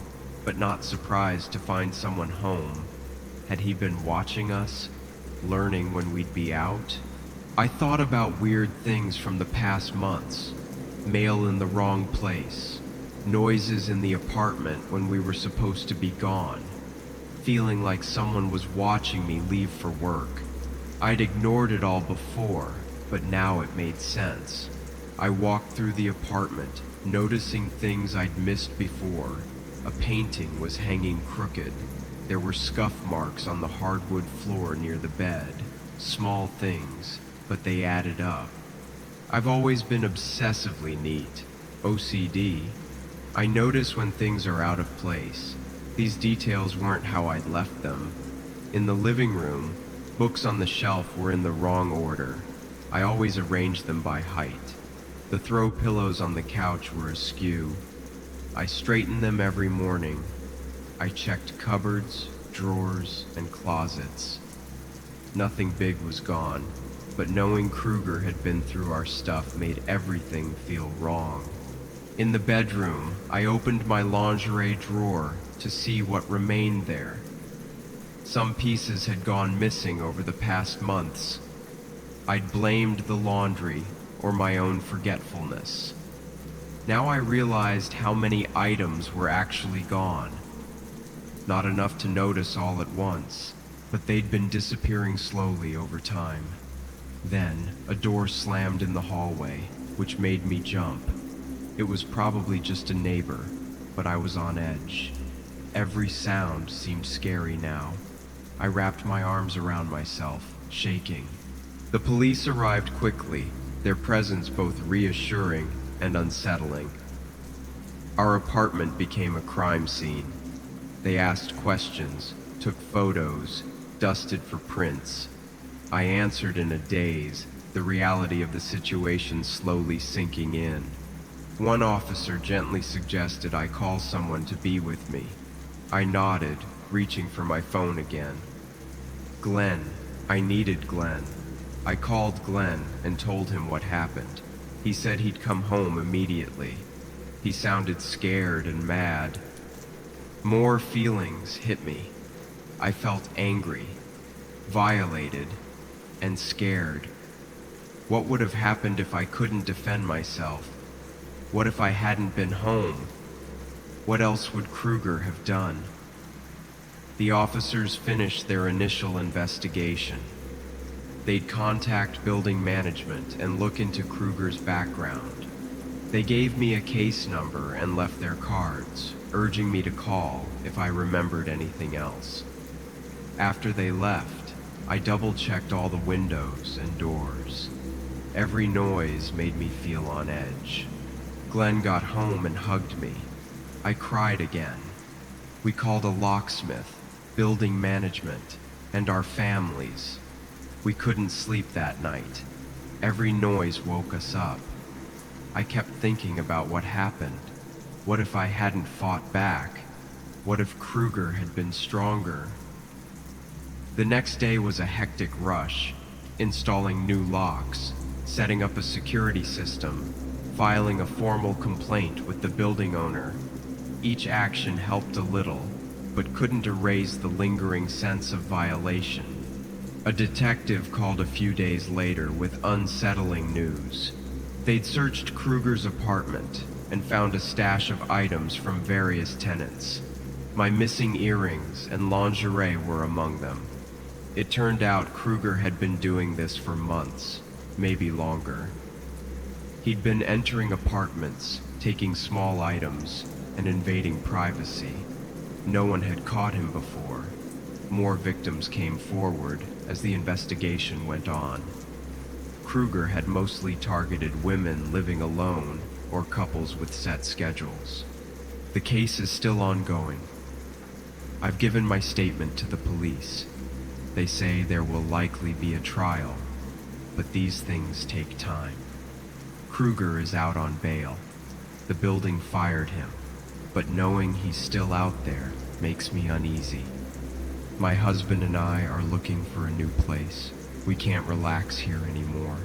but not surprised to find someone home. Had he been watching us, learning when we'd be out? I thought about weird things from the past months. Mail in the wrong place. Noises in the apartment when we were supposed to be gone. Feeling like someone was watching me leave for work. I'd ignored it all before, but now it made sense. I walked through the apartment, noticing things I'd missed before. A painting was hanging crooked. There were scuff marks on the hardwood floor near the bed. Small things, but they added up. I've always been obsessively neat. OCD. I notice when things are out of place. These details weren't how I'd left them. In the living room, books on the shelf were in the wrong order. I always arranged them by height. The throw pillows on the couch were askew. I straightened them every morning. I checked cupboards, drawers, and closets. Nothing big was gone, but knowing Kruger had been through our stuff made everything feel wrong. In the bedroom, I opened my lingerie drawer to see what remained there. Some pieces had gone missing over the past months. I'd blamed the laundry or my own forgetfulness. Now I realized how many items were actually gone. Not enough to notice all at once, but they'd been disappearing slowly over time. Then, a door slammed in the hallway, which made me jump. It was probably just a neighbor, but I was on edge. Every sound seemed scary now. I wrapped my arms around myself, shaking. The police arrived quickly, their presence both reassuring and unsettling. Our apartment became a crime scene. They asked questions, took photos, dusted for prints. I answered in a daze, the reality of the situation slowly sinking in. One officer gently suggested I call someone to be with me. I nodded, reaching for my phone again. Glenn. I needed Glenn. I called Glenn and told him what happened. He said he'd come home immediately. He sounded scared and mad. More feelings hit me. I felt angry, violated, and scared. What would have happened if I couldn't defend myself? What if I hadn't been home? What else would Kruger have done? The officers finished their initial investigation. They'd contact building management and look into Kruger's background. They gave me a case number and left their cards, urging me to call if I remembered anything else. After they left, I double-checked all the windows and doors. Every noise made me feel on edge. Glenn got home and hugged me. I cried again. We called a locksmith. building management, and our families. We couldn't sleep that night. Every noise woke us up. I kept thinking about what happened. What if I hadn't fought back? What if Kruger had been stronger? The next day was a hectic rush, installing new locks, setting up a security system, filing a formal complaint with the building owner. Each action helped a little, but couldn't erase the lingering sense of violation. A detective called a few days later with unsettling news. They'd searched Kruger's apartment and found a stash of items from various tenants. My missing earrings and lingerie were among them. It turned out Kruger had been doing this for months, maybe longer. He'd been entering apartments, taking small items, and invading privacy. No one had caught him before. More victims came forward as the investigation went on. Kruger had mostly targeted women living alone or couples with set schedules. The case is still ongoing. I've given my statement to the police. They say there will likely be a trial, but these things take time. Kruger is out on bail. The building fired him, but knowing he's still out there makes me uneasy. My husband and I are looking for a new place. We can't relax here anymore.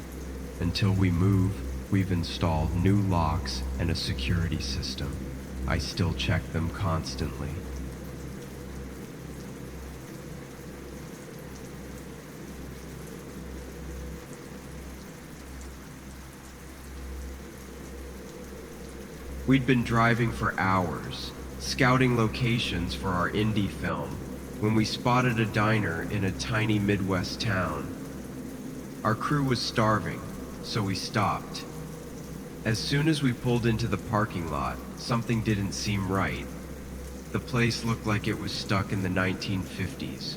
Until we move, we've installed new locks and a security system. I still check them constantly. We'd been driving for hours, scouting locations for our indie film, when we spotted a diner in a tiny Midwest town. Our crew was starving, so we stopped. As soon as we pulled into the parking lot, something didn't seem right. The place looked like it was stuck in the 1950s.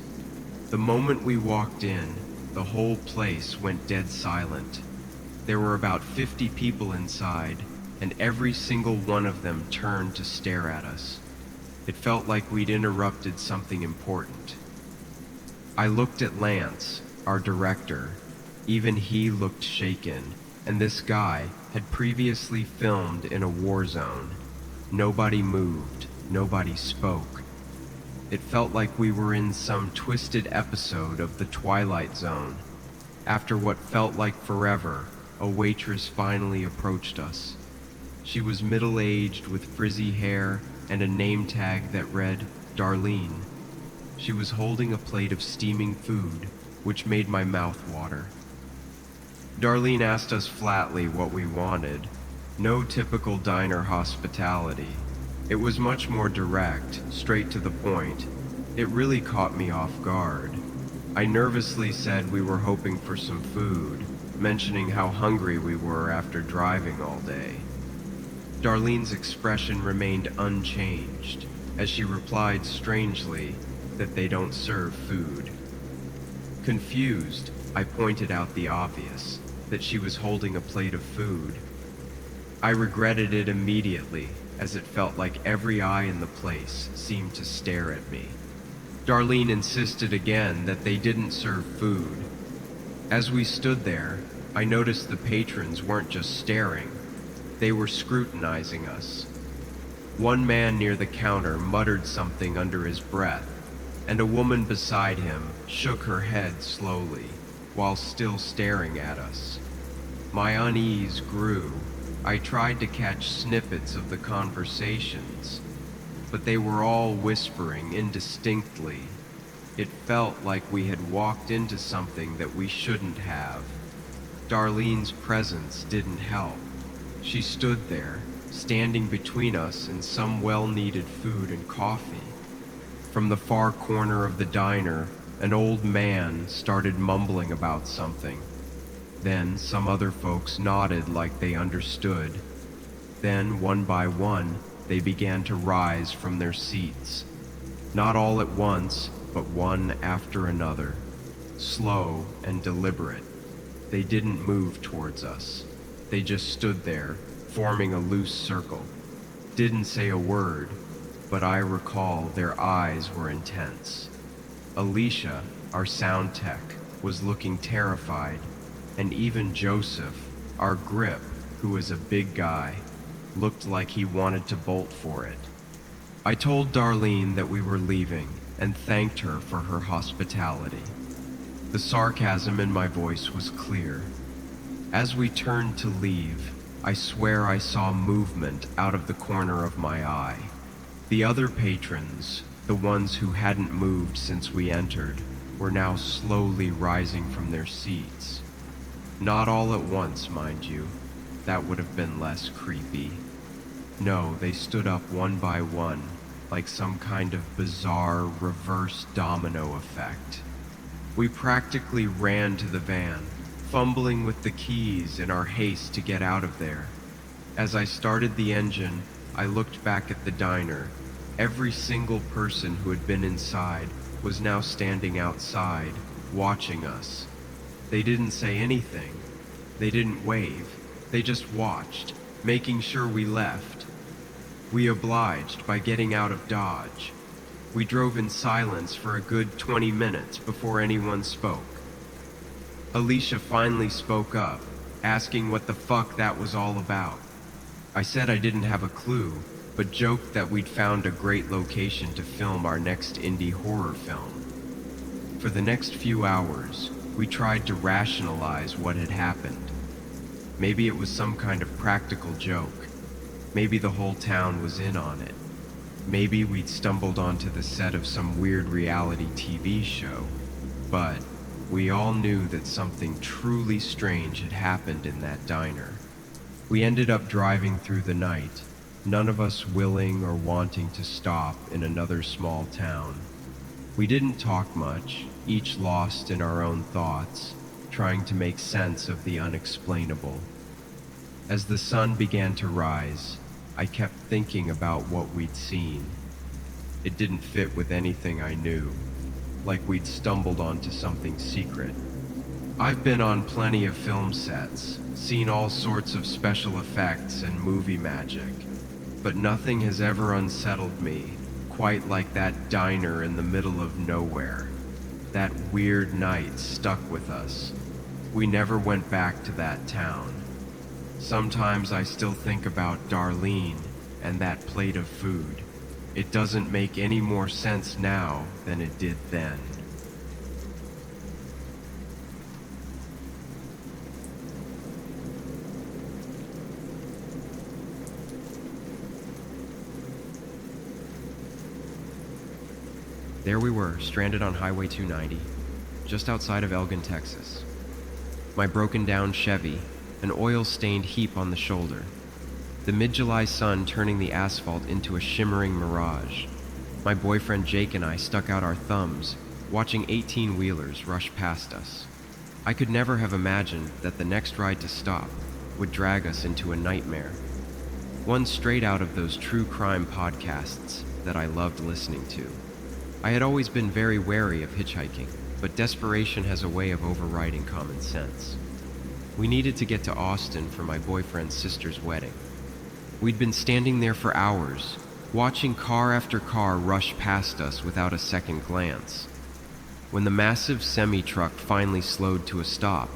The moment we walked in, the whole place went dead silent. There were about 50 people inside, and every single one of them turned to stare at us. It felt like we'd interrupted something important. I looked at Lance, our director. Even he looked shaken, and this guy had previously filmed in a war zone. Nobody moved, nobody spoke. It felt like we were in some twisted episode of The Twilight Zone. After what felt like forever, a waitress finally approached us. She was middle-aged with frizzy hair and a name tag that read Darlene. She was holding a plate of steaming food, which made my mouth water. Darlene asked us flatly what we wanted. No typical diner hospitality. It was much more direct, straight to the point. It really caught me off guard. I nervously said we were hoping for some food, mentioning how hungry we were after driving all day. Darlene's expression remained unchanged, as she replied strangely that they don't serve food. Confused, I pointed out the obvious, that she was holding a plate of food. I regretted it immediately, as it felt like every eye in the place seemed to stare at me. Darlene insisted again that they didn't serve food. As we stood there, I noticed the patrons weren't just staring. They were scrutinizing us. One man near the counter muttered something under his breath, and a woman beside him shook her head slowly, while still staring at us. My unease grew. I tried to catch snippets of the conversations, but they were all whispering indistinctly. It felt like we had walked into something that we shouldn't have. Darlene's presence didn't help. She stood there, standing between us and some well-needed food and coffee. From the far corner of the diner, an old man started mumbling about something. Then some other folks nodded like they understood. Then, one by one, they began to rise from their seats. Not all at once, but one after another. Slow and deliberate. They didn't move towards us. They just stood there, forming a loose circle. Didn't say a word, but I recall their eyes were intense. Alicia, our sound tech, was looking terrified, and even Joseph, our grip, who is a big guy, looked like he wanted to bolt for it. I told Darlene that we were leaving and thanked her for her hospitality. The sarcasm in my voice was clear. As we turned to leave, I swear I saw movement out of the corner of my eye. The other patrons, the ones who hadn't moved since we entered, were now slowly rising from their seats. Not all at once, mind you. That would have been less creepy. No, they stood up one by one, like some kind of bizarre reverse domino effect. We practically ran to the van, fumbling with the keys in our haste to get out of there. As I started the engine, I looked back at the diner. Every single person who had been inside was now standing outside, watching us. They didn't say anything. They didn't wave. They just watched, making sure we left. We obliged by getting out of Dodge. We drove in silence for a good 20 minutes before anyone spoke. Alicia finally spoke up, asking what the fuck that was all about. I said I didn't have a clue, but joked that we'd found a great location to film our next indie horror film. For the next few hours, we tried to rationalize what had happened. Maybe it was some kind of practical joke. Maybe the whole town was in on it. Maybe we'd stumbled onto the set of some weird reality TV show. But we all knew that something truly strange had happened in that diner. We ended up driving through the night, none of us willing or wanting to stop in another small town. We didn't talk much, each lost in our own thoughts, trying to make sense of the unexplainable. As the sun began to rise, I kept thinking about what we'd seen. It didn't fit with anything I knew, like we'd stumbled onto something secret. I've been on plenty of film sets, seen all sorts of special effects and movie magic, but nothing has ever unsettled me quite like that diner in the middle of nowhere. That weird night stuck with us. We never went back to that town. Sometimes I still think about Darlene and that plate of food. It doesn't make any more sense now than it did then. There we were, stranded on Highway 290, just outside of Elgin, Texas. My broken-down Chevy, an oil-stained heap on the shoulder. The mid-July sun turning the asphalt into a shimmering mirage. My boyfriend Jake and I stuck out our thumbs, watching 18-wheelers rush past us. I could never have imagined that the next ride to stop would drag us into a nightmare. One straight out of those true crime podcasts that I loved listening to. I had always been very wary of hitchhiking, but desperation has a way of overriding common sense. We needed to get to Austin for my boyfriend's sister's wedding. We'd been standing there for hours, watching car after car rush past us without a second glance. When the massive semi-truck finally slowed to a stop,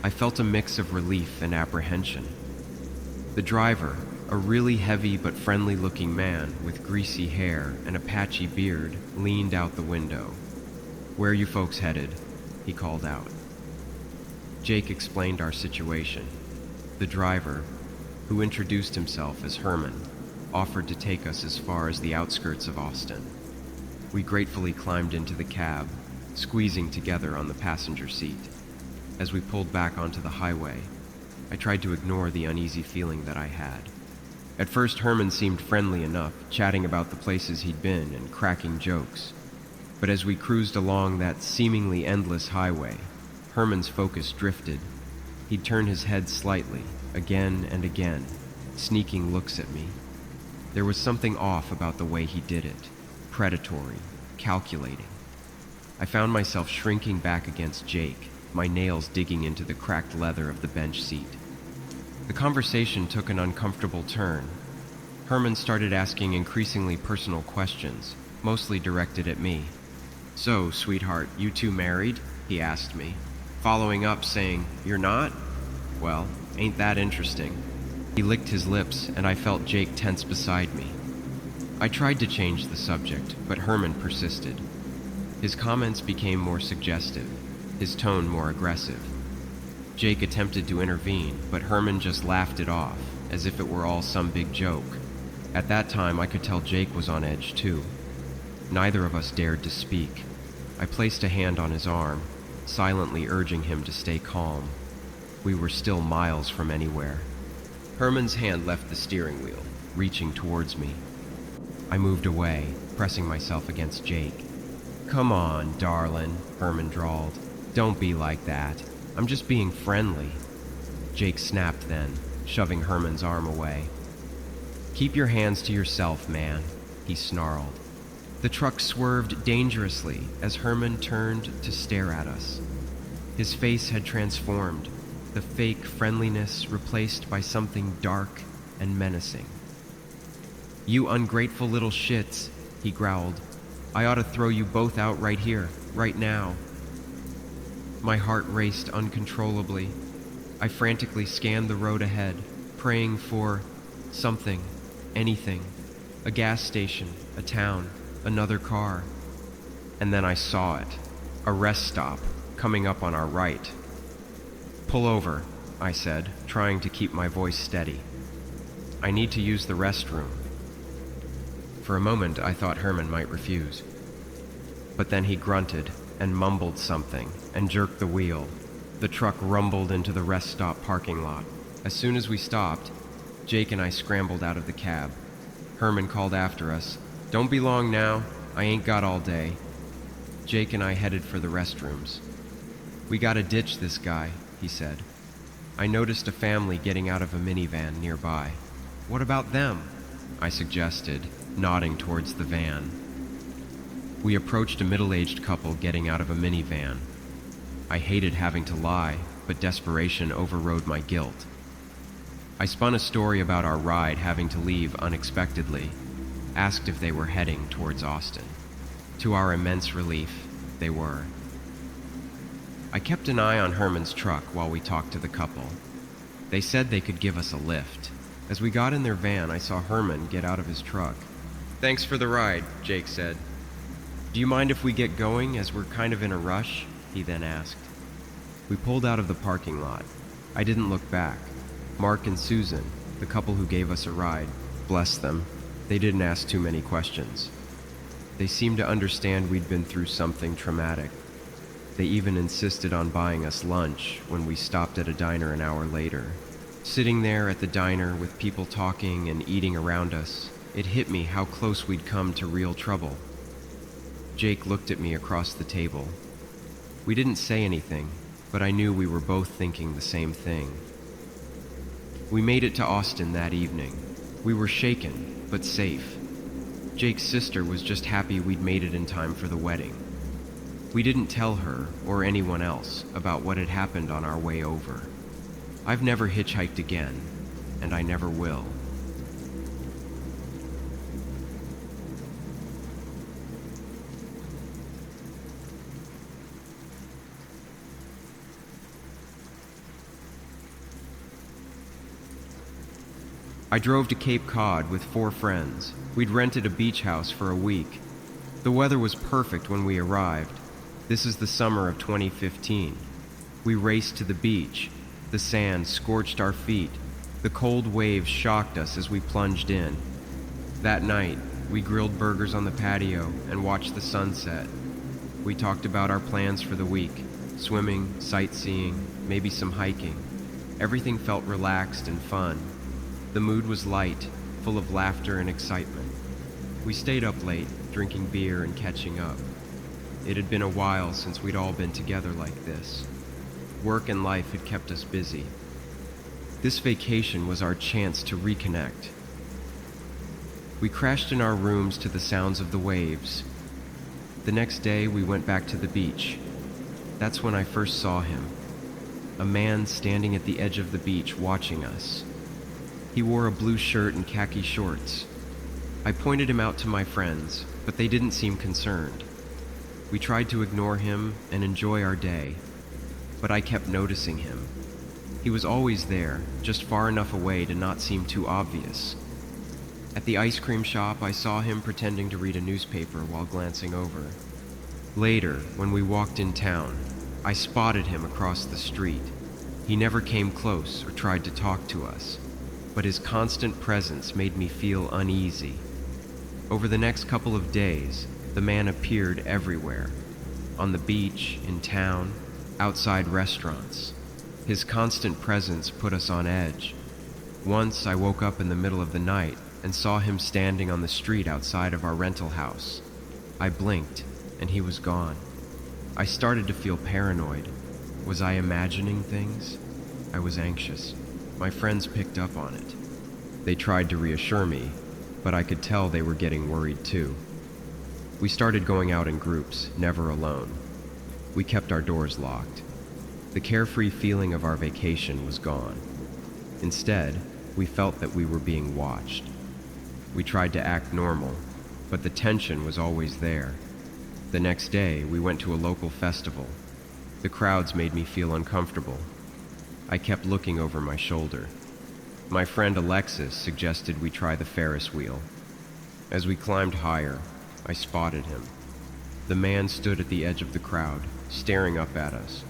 I felt a mix of relief and apprehension. The driver, a really heavy but friendly-looking man with greasy hair and a patchy beard, leaned out the window. "Where are you folks headed?" he called out. Jake explained our situation. The driver, who introduced himself as Herman, offered to take us as far as the outskirts of Austin. We gratefully climbed into the cab, squeezing together on the passenger seat. As we pulled back onto the highway, I tried to ignore the uneasy feeling that I had. At first, Herman seemed friendly enough, chatting about the places he'd been and cracking jokes. But as we cruised along that seemingly endless highway, Herman's focus drifted. He'd turn his head slightly, again and again, sneaking looks at me. There was something off about the way he did it, predatory, calculating. I found myself shrinking back against Jake, my nails digging into the cracked leather of the bench seat. The conversation took an uncomfortable turn. Herman started asking increasingly personal questions, mostly directed at me. "So, sweetheart, you two married?" he asked me, following up saying, "You're not? Well, ain't that interesting?" He licked his lips, and I felt Jake tense beside me. I tried to change the subject, but Herman persisted. His comments became more suggestive, his tone more aggressive. Jake attempted to intervene, but Herman just laughed it off, as if it were all some big joke. At that time, I could tell Jake was on edge too. Neither of us dared to speak. I placed a hand on his arm, silently urging him to stay calm. We were still miles from anywhere. Herman's hand left the steering wheel, reaching towards me. I moved away, pressing myself against Jake. "Come on, darling," Herman drawled. "Don't be like that. I'm just being friendly." Jake snapped then, shoving Herman's arm away. "Keep your hands to yourself, man," he snarled. The truck swerved dangerously as Herman turned to stare at us. His face had transformed, the fake friendliness replaced by something dark and menacing. "You ungrateful little shits," he growled. "I ought to throw you both out right here, right now." My heart raced uncontrollably. I frantically scanned the road ahead, praying for something, anything, a gas station, a town, another car. And then I saw it, a rest stop, coming up on our right. "Pull over," I said, trying to keep my voice steady. "I need to use the restroom." For a moment, I thought Herman might refuse. But then he grunted and mumbled something and jerked the wheel. The truck rumbled into the rest stop parking lot. As soon as we stopped, Jake and I scrambled out of the cab. Herman called after us, "Don't be long now, I ain't got all day." Jake and I headed for the restrooms. "We gotta ditch this guy," he said. I noticed a family getting out of a minivan nearby. "What about them?" I suggested, nodding towards the van. We approached a middle-aged couple getting out of a minivan. I hated having to lie, but desperation overrode my guilt. I spun a story about our ride having to leave unexpectedly, asked if they were heading towards Austin. To our immense relief, they were. I kept an eye on Herman's truck while we talked to the couple. They said they could give us a lift. As we got in their van, I saw Herman get out of his truck. "Thanks for the ride," Jake said. "Do you mind if we get going, as we're kind of in a rush?" he then asked. We pulled out of the parking lot. I didn't look back. Mark and Susan, the couple who gave us a ride, bless them, they didn't ask too many questions. They seemed to understand we'd been through something traumatic. They even insisted on buying us lunch when we stopped at a diner an hour later. Sitting there at the diner with people talking and eating around us, it hit me how close we'd come to real trouble. Jake looked at me across the table. We didn't say anything, but I knew we were both thinking the same thing. We made it to Austin that evening. We were shaken, but safe. Jake's sister was just happy we'd made it in time for the wedding. We didn't tell her, or anyone else, about what had happened on our way over. I've never hitchhiked again, and I never will. I drove to Cape Cod with 4 friends. We'd rented a beach house for a week. The weather was perfect when we arrived. This is the summer of 2015. We raced to the beach. The sand scorched our feet. The cold waves shocked us as we plunged in. That night, we grilled burgers on the patio and watched the sunset. We talked about our plans for the week: swimming, sightseeing, maybe some hiking. Everything felt relaxed and fun. The mood was light, full of laughter and excitement. We stayed up late, drinking beer and catching up. It had been a while since we'd all been together like this. Work and life had kept us busy. This vacation was our chance to reconnect. We crashed in our rooms to the sounds of the waves. The next day, we went back to the beach. That's when I first saw him. A man standing at the edge of the beach watching us. He wore a blue shirt and khaki shorts. I pointed him out to my friends, but they didn't seem concerned. We tried to ignore him and enjoy our day, but I kept noticing him. He was always there, just far enough away to not seem too obvious. At the ice cream shop, I saw him pretending to read a newspaper while glancing over. Later, when we walked in town, I spotted him across the street. He never came close or tried to talk to us, but his constant presence made me feel uneasy. Over the next couple of days, the man appeared everywhere. On the beach, in town, outside restaurants. His constant presence put us on edge. Once I woke up in the middle of the night and saw him standing on the street outside of our rental house. I blinked, and he was gone. I started to feel paranoid. Was I imagining things? I was anxious. My friends picked up on it. They tried to reassure me, but I could tell they were getting worried too. We started going out in groups, never alone. We kept our doors locked. The carefree feeling of our vacation was gone. Instead, we felt that we were being watched. We tried to act normal, but the tension was always there. The next day, we went to a local festival. The crowds made me feel uncomfortable. I kept looking over my shoulder. My friend Alexis suggested we try the Ferris wheel. As we climbed higher, I spotted him. The man stood at the edge of the crowd, staring up at us.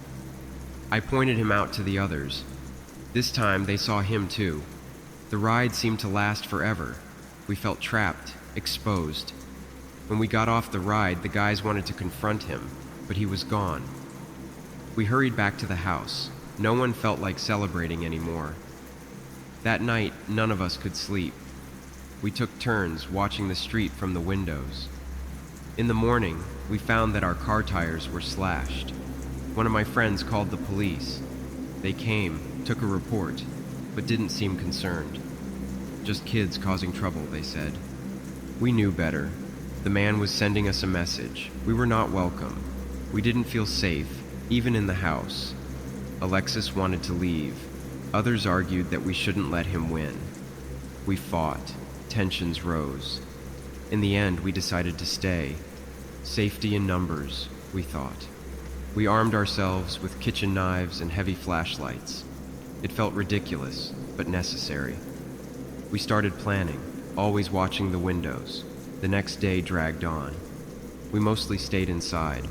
I pointed him out to the others. This time, they saw him too. The ride seemed to last forever. We felt trapped, exposed. When we got off the ride, the guys wanted to confront him, but he was gone. We hurried back to the house. No one felt like celebrating anymore. That night, none of us could sleep. We took turns watching the street from the windows. In the morning, we found that our car tires were slashed. One of my friends called the police. They came, took a report, but didn't seem concerned. Just kids causing trouble, they said. We knew better. The man was sending us a message. We were not welcome. We didn't feel safe, even in the house. Alexis wanted to leave. Others argued that we shouldn't let him win. We fought. Tensions rose. In the end, we decided to stay. Safety in numbers, we thought. We armed ourselves with kitchen knives and heavy flashlights. It felt ridiculous, but necessary. We started planning, always watching the windows. The next day dragged on. We mostly stayed inside.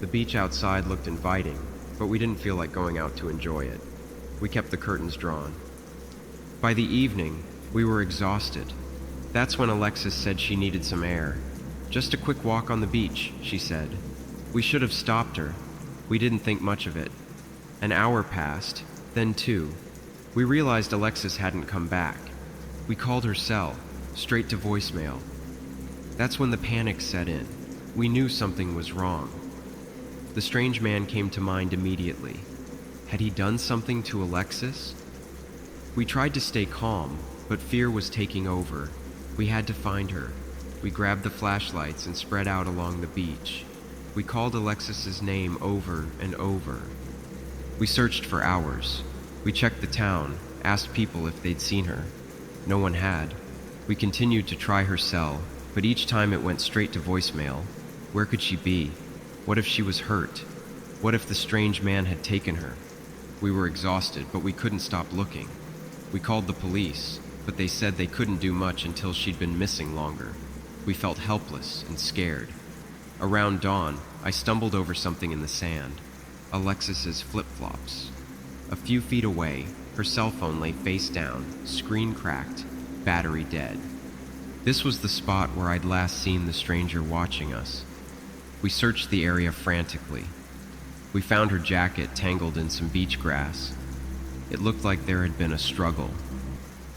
The beach outside looked inviting, but we didn't feel like going out to enjoy it. We kept the curtains drawn. By the evening, we were exhausted. That's when Alexis said she needed some air. Just a quick walk on the beach, she said. We should have stopped her. We didn't think much of it. An hour passed, then two. We realized Alexis hadn't come back. We called her cell, straight to voicemail. That's when the panic set in. We knew something was wrong. The strange man came to mind immediately. Had he done something to Alexis? We tried to stay calm, but fear was taking over. We had to find her. We grabbed the flashlights and spread out along the beach. We called Alexis's name over and over. We searched for hours. We checked the town, asked people if they'd seen her. No one had. We continued to try her cell, but each time it went straight to voicemail. Where could she be? What if she was hurt? What if the strange man had taken her? We were exhausted, but we couldn't stop looking. We called the police, but they said they couldn't do much until she'd been missing longer. We felt helpless and scared. Around dawn, I stumbled over something in the sand. Alexis's flip-flops. A few feet away, her cell phone lay face down, screen cracked, battery dead. This was the spot where I'd last seen the stranger watching us. We searched the area frantically. We found her jacket tangled in some beach grass. It looked like there had been a struggle.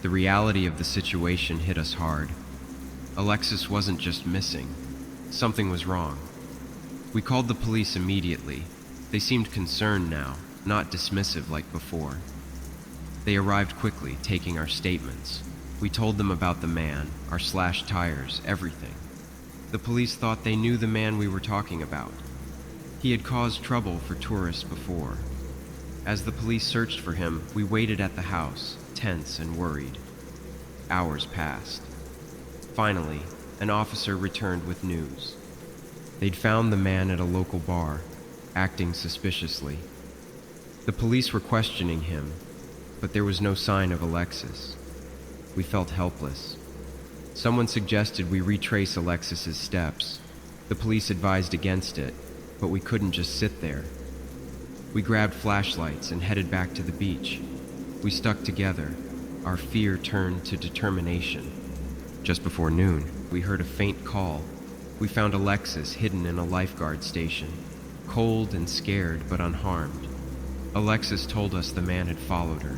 The reality of the situation hit us hard. Alexis wasn't just missing. Something was wrong. We called the police immediately. They seemed concerned now, not dismissive like before. They arrived quickly, taking our statements. We told them about the man, our slashed tires, everything. The police thought they knew the man we were talking about. He had caused trouble for tourists before. As the police searched for him, we waited at the house, tense and worried. Hours passed. Finally, an officer returned with news. They'd found the man at a local bar, acting suspiciously. The police were questioning him, but there was no sign of Alexis. We felt helpless. Someone suggested we retrace Alexis's steps. The police advised against it, but we couldn't just sit there. We grabbed flashlights and headed back to the beach. We stuck together. Our fear turned to determination. Just before noon, we heard a faint call. We found Alexis hidden in a lifeguard station, cold and scared but unharmed. Alexis told us the man had followed her.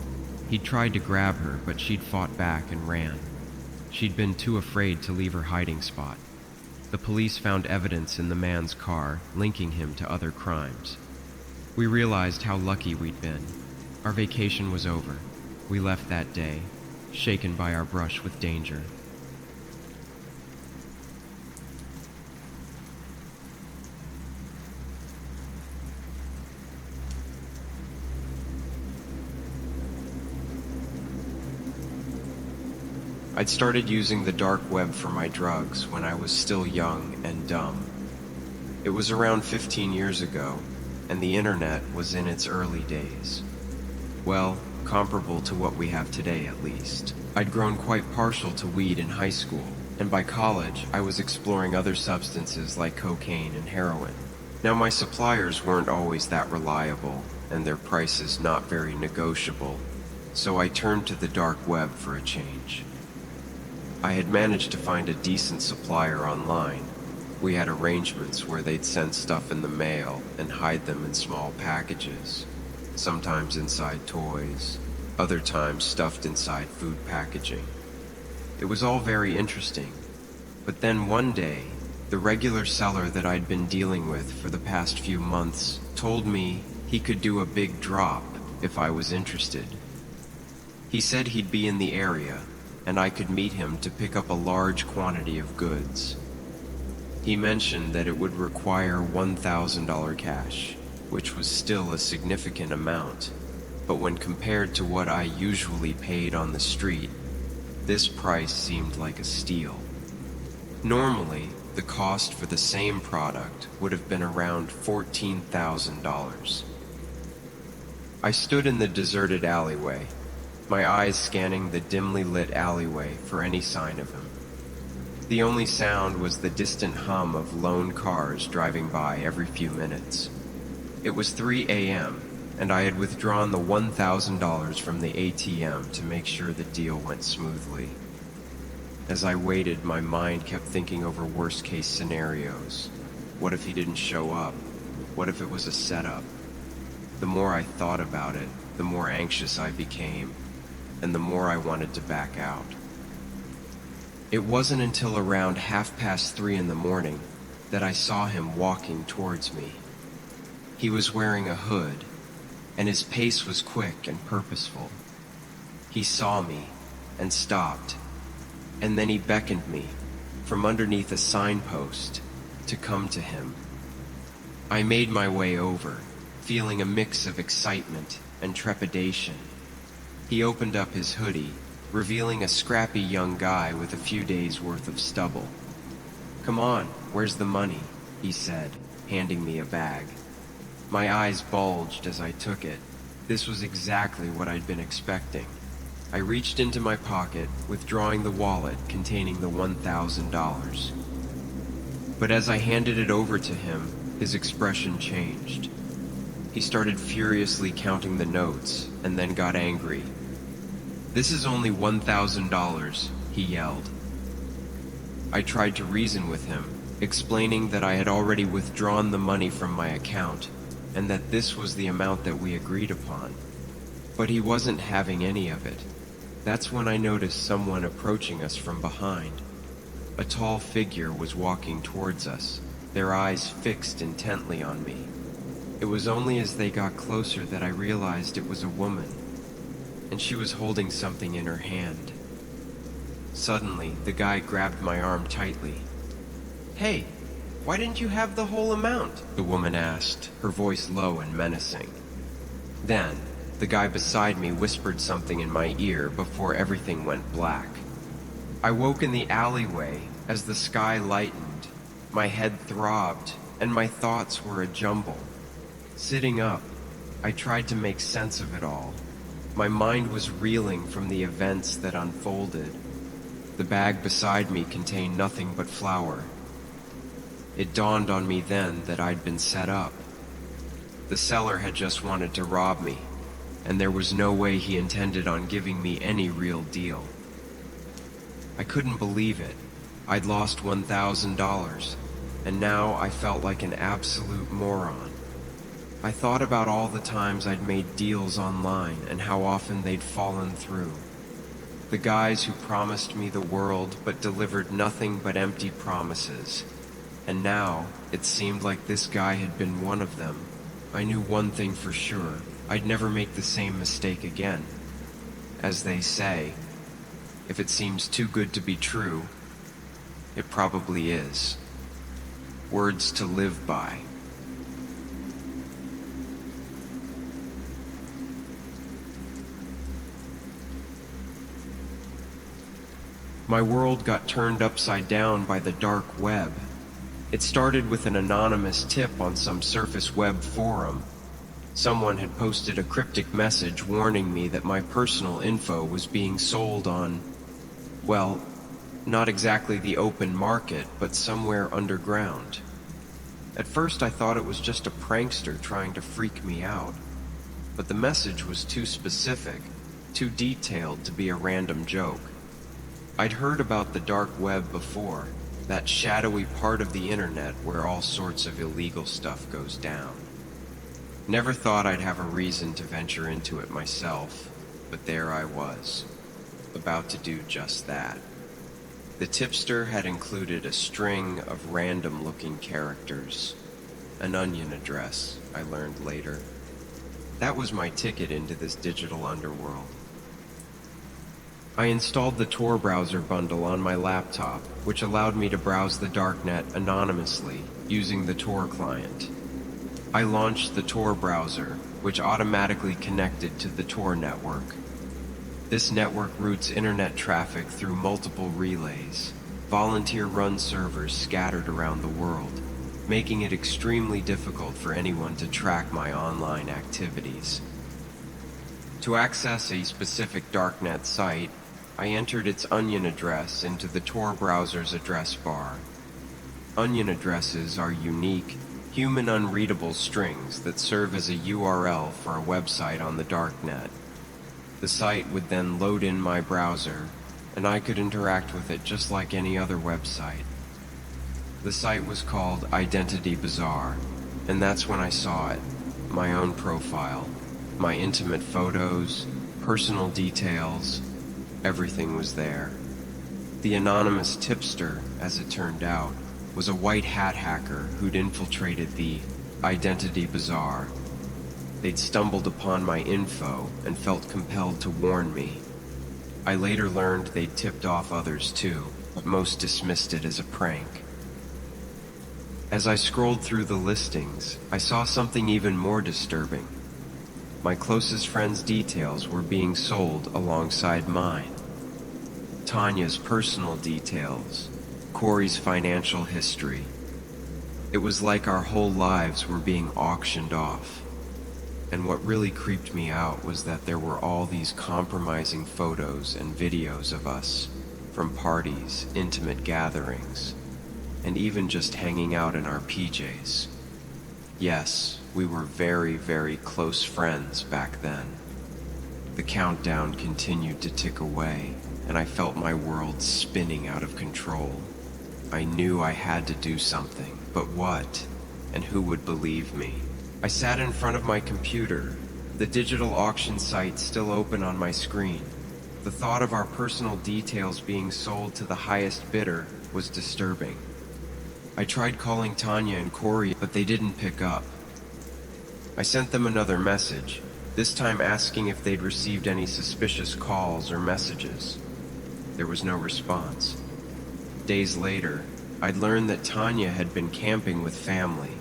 He'd tried to grab her, but she'd fought back and ran. She'd been too afraid to leave her hiding spot. The police found evidence in the man's car, linking him to other crimes. We realized how lucky we'd been. Our vacation was over. We left that day, shaken by our brush with danger. I'd started using the dark web for my drugs when I was still young and dumb. It was around 15 years ago, and the internet was in its early days. Well, comparable to what we have today at least. I'd grown quite partial to weed in high school, and by college I was exploring other substances like cocaine and heroin. Now my suppliers weren't always that reliable, and their prices not very negotiable, so I turned to the dark web for a change. I had managed to find a decent supplier online. We had arrangements where they'd send stuff in the mail and hide them in small packages, sometimes inside toys, other times stuffed inside food packaging. It was all very interesting, but then one day, the regular seller that I'd been dealing with for the past few months told me he could do a big drop if I was interested. He said he'd be in the area, and I could meet him to pick up a large quantity of goods. He mentioned that it would require $1,000 cash, which was still a significant amount, but when compared to what I usually paid on the street, this price seemed like a steal. Normally, the cost for the same product would have been around $14,000. I stood in the deserted alleyway, my eyes scanning the dimly lit alleyway for any sign of him. The only sound was the distant hum of lone cars driving by every few minutes. It was 3 a.m., and I had withdrawn the $1,000 from the ATM to make sure the deal went smoothly. As I waited, my mind kept thinking over worst-case scenarios. What if he didn't show up? What if it was a setup? The more I thought about it, the more anxious I became, and the more I wanted to back out. It wasn't until around 3:30 in the morning that I saw him walking towards me. He was wearing a hood, and his pace was quick and purposeful. He saw me and stopped, and then he beckoned me from underneath a signpost to come to him. I made my way over, feeling a mix of excitement and trepidation. He opened up his hoodie, revealing a scrappy young guy with a few days' worth of stubble. "Come on, where's the money?" he said, handing me a bag. My eyes bulged as I took it. This was exactly what I'd been expecting. I reached into my pocket, withdrawing the wallet containing the $1,000. But as I handed it over to him, his expression changed. He started furiously counting the notes, and then got angry. "This is only $1,000, he yelled. I tried to reason with him, explaining that I had already withdrawn the money from my account, and that this was the amount that we agreed upon. But he wasn't having any of it. That's when I noticed someone approaching us from behind. A tall figure was walking towards us, their eyes fixed intently on me. It was only as they got closer that I realized it was a woman, and she was holding something in her hand. Suddenly, the guy grabbed my arm tightly. "Hey, why didn't you have the whole amount?" the woman asked, her voice low and menacing. Then, the guy beside me whispered something in my ear before everything went black. I woke in the alleyway as the sky lightened, My head throbbed, and my thoughts were a jumble. Sitting up, I tried to make sense of it all. My mind was reeling from the events that unfolded. The bag beside me contained nothing but flour. It dawned on me then that I'd been set up. The seller had just wanted to rob me, and there was no way he intended on giving me any real deal. I couldn't believe it. I'd lost $1,000, and now I felt like an absolute moron. I thought about all the times I'd made deals online and how often they'd fallen through. The guys who promised me the world but delivered nothing but empty promises. And now, it seemed like this guy had been one of them. I knew one thing for sure: I'd never make the same mistake again. As they say, if it seems too good to be true, it probably is. Words to live by. My world got turned upside down by the dark web. It started with an anonymous tip on some surface web forum. Someone had posted a cryptic message warning me that my personal info was being sold on, well, not exactly the open market, but somewhere underground. At first I thought it was just a prankster trying to freak me out, but the message was too specific, too detailed to be a random joke. I'd heard about the dark web before, that shadowy part of the internet where all sorts of illegal stuff goes down. Never thought I'd have a reason to venture into it myself, but there I was, about to do just that. The tipster had included a string of random-looking characters. An onion address, I learned later. That was my ticket into this digital underworld. I installed the Tor browser bundle on my laptop, which allowed me to browse the darknet anonymously using the Tor client. I launched the Tor browser, which automatically connected to the Tor network. This network routes internet traffic through multiple relays, volunteer-run servers scattered around the world, making it extremely difficult for anyone to track my online activities. To access a specific darknet site, I entered its onion address into the Tor browser's address bar. Onion addresses are unique, human unreadable strings that serve as a URL for a website on the darknet. The site would then load in my browser, and I could interact with it just like any other website. The site was called Identity Bazaar, and that's when I saw it, my own profile, my intimate photos, personal details. Everything was there. The anonymous tipster, as it turned out, was a white hat hacker who'd infiltrated the Identity Bazaar. They'd stumbled upon my info and felt compelled to warn me. I later learned they'd tipped off others too, but most dismissed it as a prank. As I scrolled through the listings, I saw something even more disturbing. My closest friend's details were being sold alongside mine. Tanya's personal details, Corey's financial history. It was like our whole lives were being auctioned off. And what really creeped me out was that there were all these compromising photos and videos of us, from parties, intimate gatherings, and even just hanging out in our PJs. Yes, we were very, very close friends back then. The countdown continued to tick away, and I felt my world spinning out of control. I knew I had to do something, but what? And who would believe me? I sat in front of my computer, the digital auction site still open on my screen. The thought of our personal details being sold to the highest bidder was disturbing. I tried calling Tanya and Corey, but they didn't pick up. I sent them another message, this time asking if they'd received any suspicious calls or messages. There was no response. Days later, I'd learned that Tanya had been camping with family,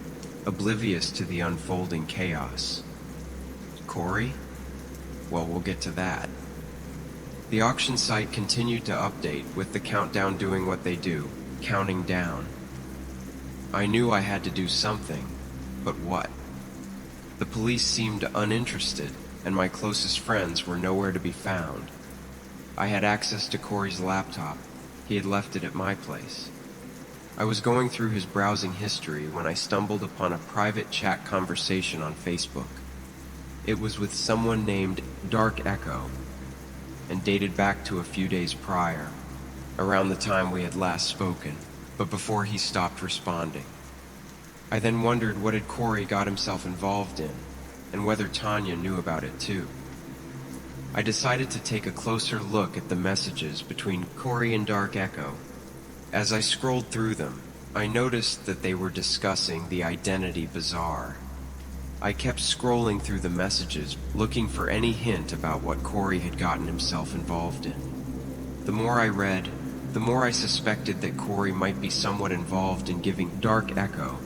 oblivious to the unfolding chaos. Corey? Well, we'll get to that. The auction site continued to update, with the countdown doing what they do, counting down. I knew I had to do something, but what? The police seemed uninterested, and my closest friends were nowhere to be found. I had access to Corey's laptop. He had left it at my place. I was going through his browsing history when I stumbled upon a private chat conversation on Facebook. It was with someone named Dark Echo, and dated back to a few days prior, around the time we had last spoken, but before he stopped responding. I then wondered what had Corey got himself involved in, and whether Tanya knew about it too. I decided to take a closer look at the messages between Corey and Dark Echo. As I scrolled through them, I noticed that they were discussing the identity bazaar. I kept scrolling through the messages, looking for any hint about what Corey had gotten himself involved in. The more I read, the more I suspected that Corey might be somewhat involved in giving Dark Echo,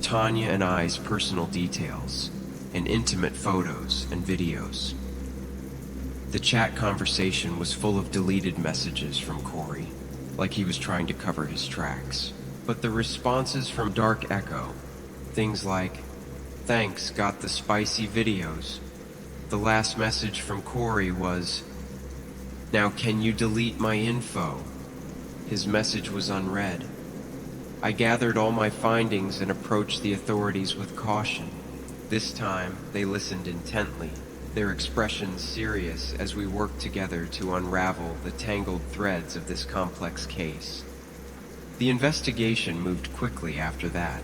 Tanya and I's personal details, and intimate photos and videos. The chat conversation was full of deleted messages from Corey, like he was trying to cover his tracks. But the responses from Dark Echo, things like, "Thanks, got the spicy videos." The last message from Corey was, "Now can you delete my info?" His message was unread. I gathered all my findings and approached the authorities with caution. This time, they listened intently, their expressions serious as we worked together to unravel the tangled threads of this complex case. The investigation moved quickly after that.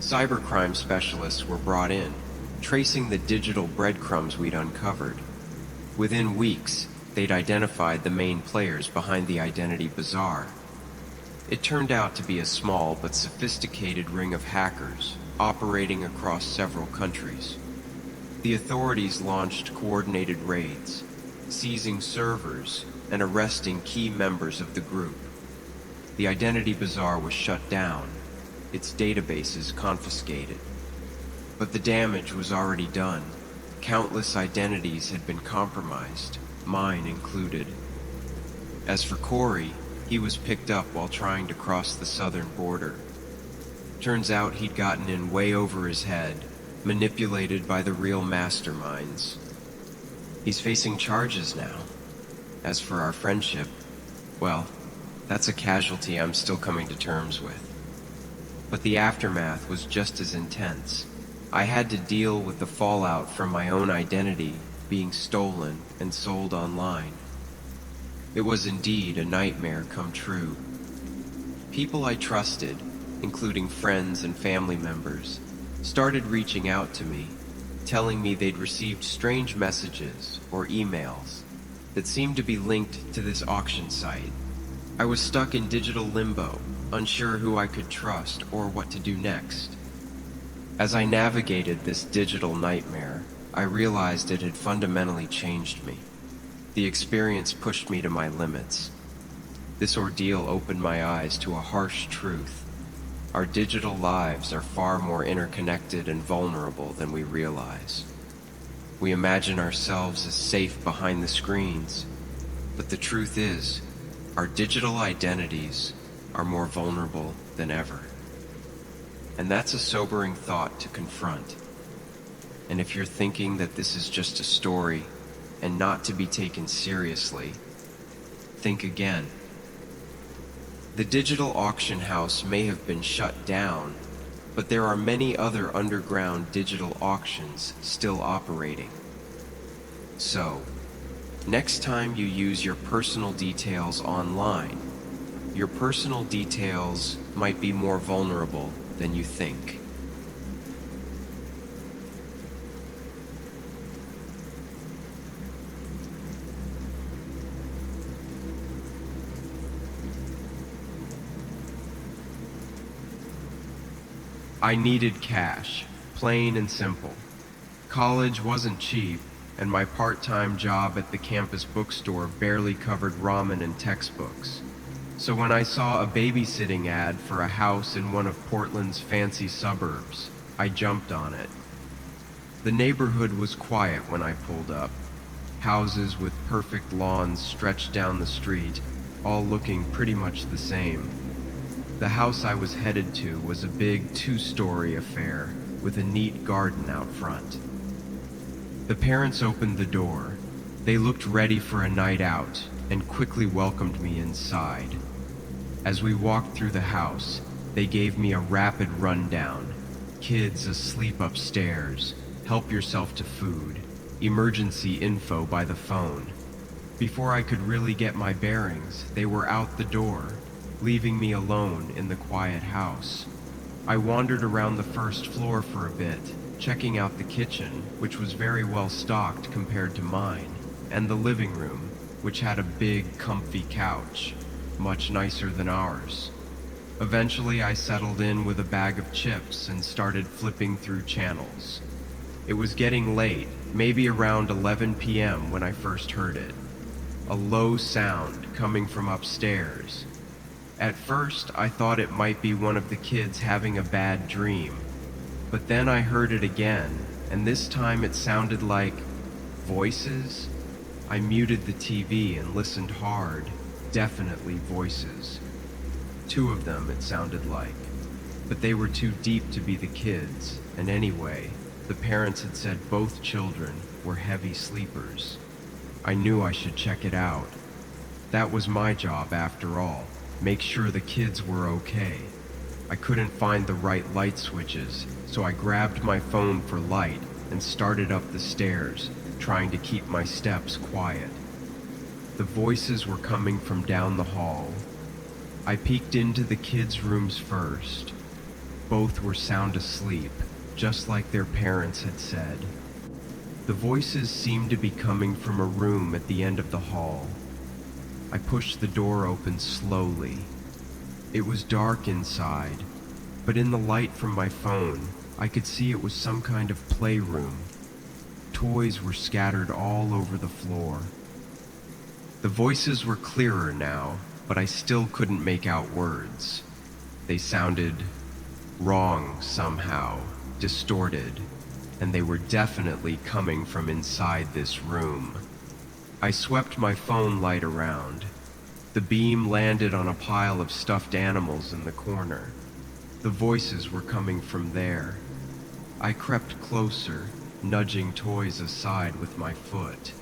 Cybercrime specialists were brought in, tracing the digital breadcrumbs we'd uncovered. Within weeks, they'd identified the main players behind the identity bazaar. It turned out to be a small but sophisticated ring of hackers operating across several countries. The authorities launched coordinated raids, seizing servers and arresting key members of the group. The identity bazaar was shut down, its databases confiscated. But the damage was already done. Countless identities had been compromised, mine included. As for Corey, he was picked up while trying to cross the southern border. Turns out he'd gotten in way over his head, manipulated by the real masterminds. He's facing charges now. As for our friendship, well, that's a casualty I'm still coming to terms with. But the aftermath was just as intense. I had to deal with the fallout from my own identity being stolen and sold online. It was indeed a nightmare come true. People I trusted, including friends and family members, started reaching out to me, telling me they'd received strange messages or emails that seemed to be linked to this auction site. I was stuck in digital limbo, unsure who I could trust or what to do next. As I navigated this digital nightmare, I realized it had fundamentally changed me. The experience pushed me to my limits. This ordeal opened my eyes to a harsh truth. Our digital lives are far more interconnected and vulnerable than we realize. We imagine ourselves as safe behind the screens, but the truth is, our digital identities are more vulnerable than ever. And that's a sobering thought to confront. And if you're thinking that this is just a story and not to be taken seriously, think again. The digital auction house may have been shut down, but there are many other underground digital auctions still operating. So, next time you use your personal details online, your personal details might be more vulnerable than you think. I needed cash, plain and simple. College wasn't cheap, and my part-time job at the campus bookstore barely covered ramen and textbooks. So when I saw a babysitting ad for a house in one of Portland's fancy suburbs, I jumped on it. The neighborhood was quiet when I pulled up. Houses with perfect lawns stretched down the street, all looking pretty much the same. The house I was headed to was a big two-story affair with a neat garden out front. The parents opened the door. They looked ready for a night out and quickly welcomed me inside. As we walked through the house, they gave me a rapid rundown. Kids asleep upstairs, help yourself to food, emergency info by the phone. Before I could really get my bearings, they were out the door, leaving me alone in the quiet house. I wandered around the first floor for a bit, checking out the kitchen, which was very well stocked compared to mine, and the living room, which had a big, comfy couch, much nicer than ours. Eventually, I settled in with a bag of chips and started flipping through channels. It was getting late, maybe around 11 p.m. when I first heard it. A low sound coming from upstairs. At first, I thought it might be one of the kids having a bad dream, but then I heard it again, and this time it sounded like voices. I muted the TV and listened hard. Definitely voices. Two of them, it sounded like, but they were too deep to be the kids, and anyway, the parents had said both children were heavy sleepers. I knew I should check it out. That was my job after all. Make sure the kids were okay. I couldn't find the right light switches, so I grabbed my phone for light and started up the stairs, trying to keep my steps quiet. The voices were coming from down the hall. I peeked into the kids' rooms first. Both were sound asleep, just like their parents had said. The voices seemed to be coming from a room at the end of the hall. I pushed the door open slowly. It was dark inside, but in the light from my phone, I could see it was some kind of playroom. Toys were scattered all over the floor. The voices were clearer now, but I still couldn't make out words. They sounded wrong somehow, distorted, and they were definitely coming from inside this room. I swept my phone light around. The beam landed on a pile of stuffed animals in the corner. The voices were coming from there. I crept closer, nudging toys aside with my foot.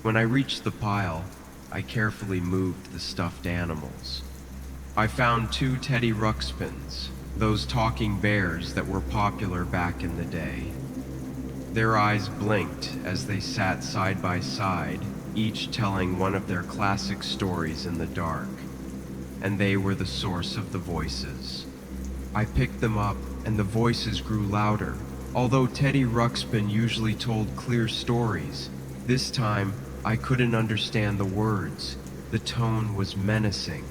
When I reached the pile, I carefully moved the stuffed animals. I found 2 teddy ruxpins, those talking bears that were popular back in the day. Their eyes blinked as they sat side by side, each telling one of their classic stories in the dark, and they were the source of the voices. I picked them up, and the voices grew louder. Although Teddy Ruxpin usually told clear stories, this time I couldn't understand the words. The tone was menacing.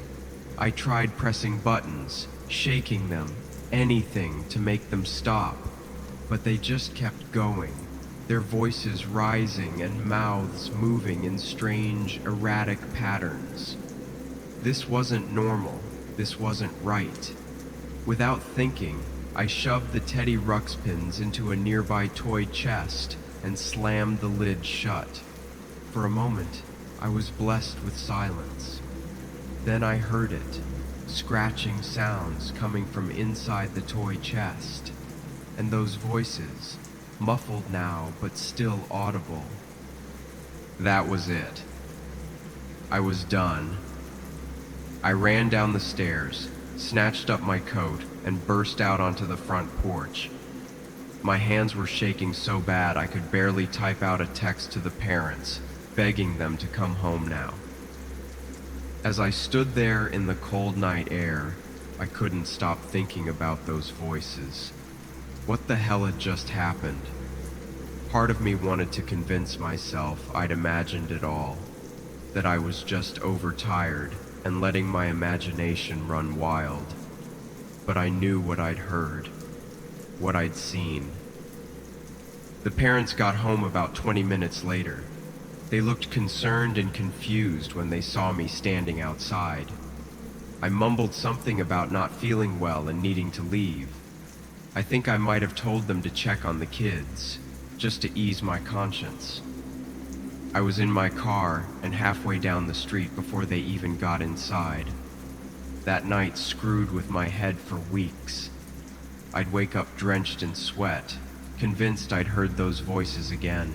I tried pressing buttons, shaking them, anything to make them stop, but they just kept going, their voices rising and mouths moving in strange, erratic patterns. This wasn't normal. This wasn't right. Without thinking, I shoved the Teddy Ruxpins into a nearby toy chest and slammed the lid shut. For a moment, I was blessed with silence. Then I heard it, scratching sounds coming from inside the toy chest, and those voices, muffled now but still audible. That was it. I was done. I ran down the stairs, snatched up my coat, and burst out onto the front porch. My hands were shaking so bad I could barely type out a text to the parents, begging them to come home now. As I stood there in the cold night air, I couldn't stop thinking about those voices. What the hell had just happened? Part of me wanted to convince myself I'd imagined it all, that I was just overtired and letting my imagination run wild. But I knew what I'd heard, what I'd seen. The parents got home about 20 minutes later. They looked concerned and confused when they saw me standing outside. I mumbled something about not feeling well and needing to leave. I think I might have told them to check on the kids, just to ease my conscience. I was in my car and halfway down the street before they even got inside. That night screwed with my head for weeks. I'd wake up drenched in sweat, convinced I'd heard those voices again.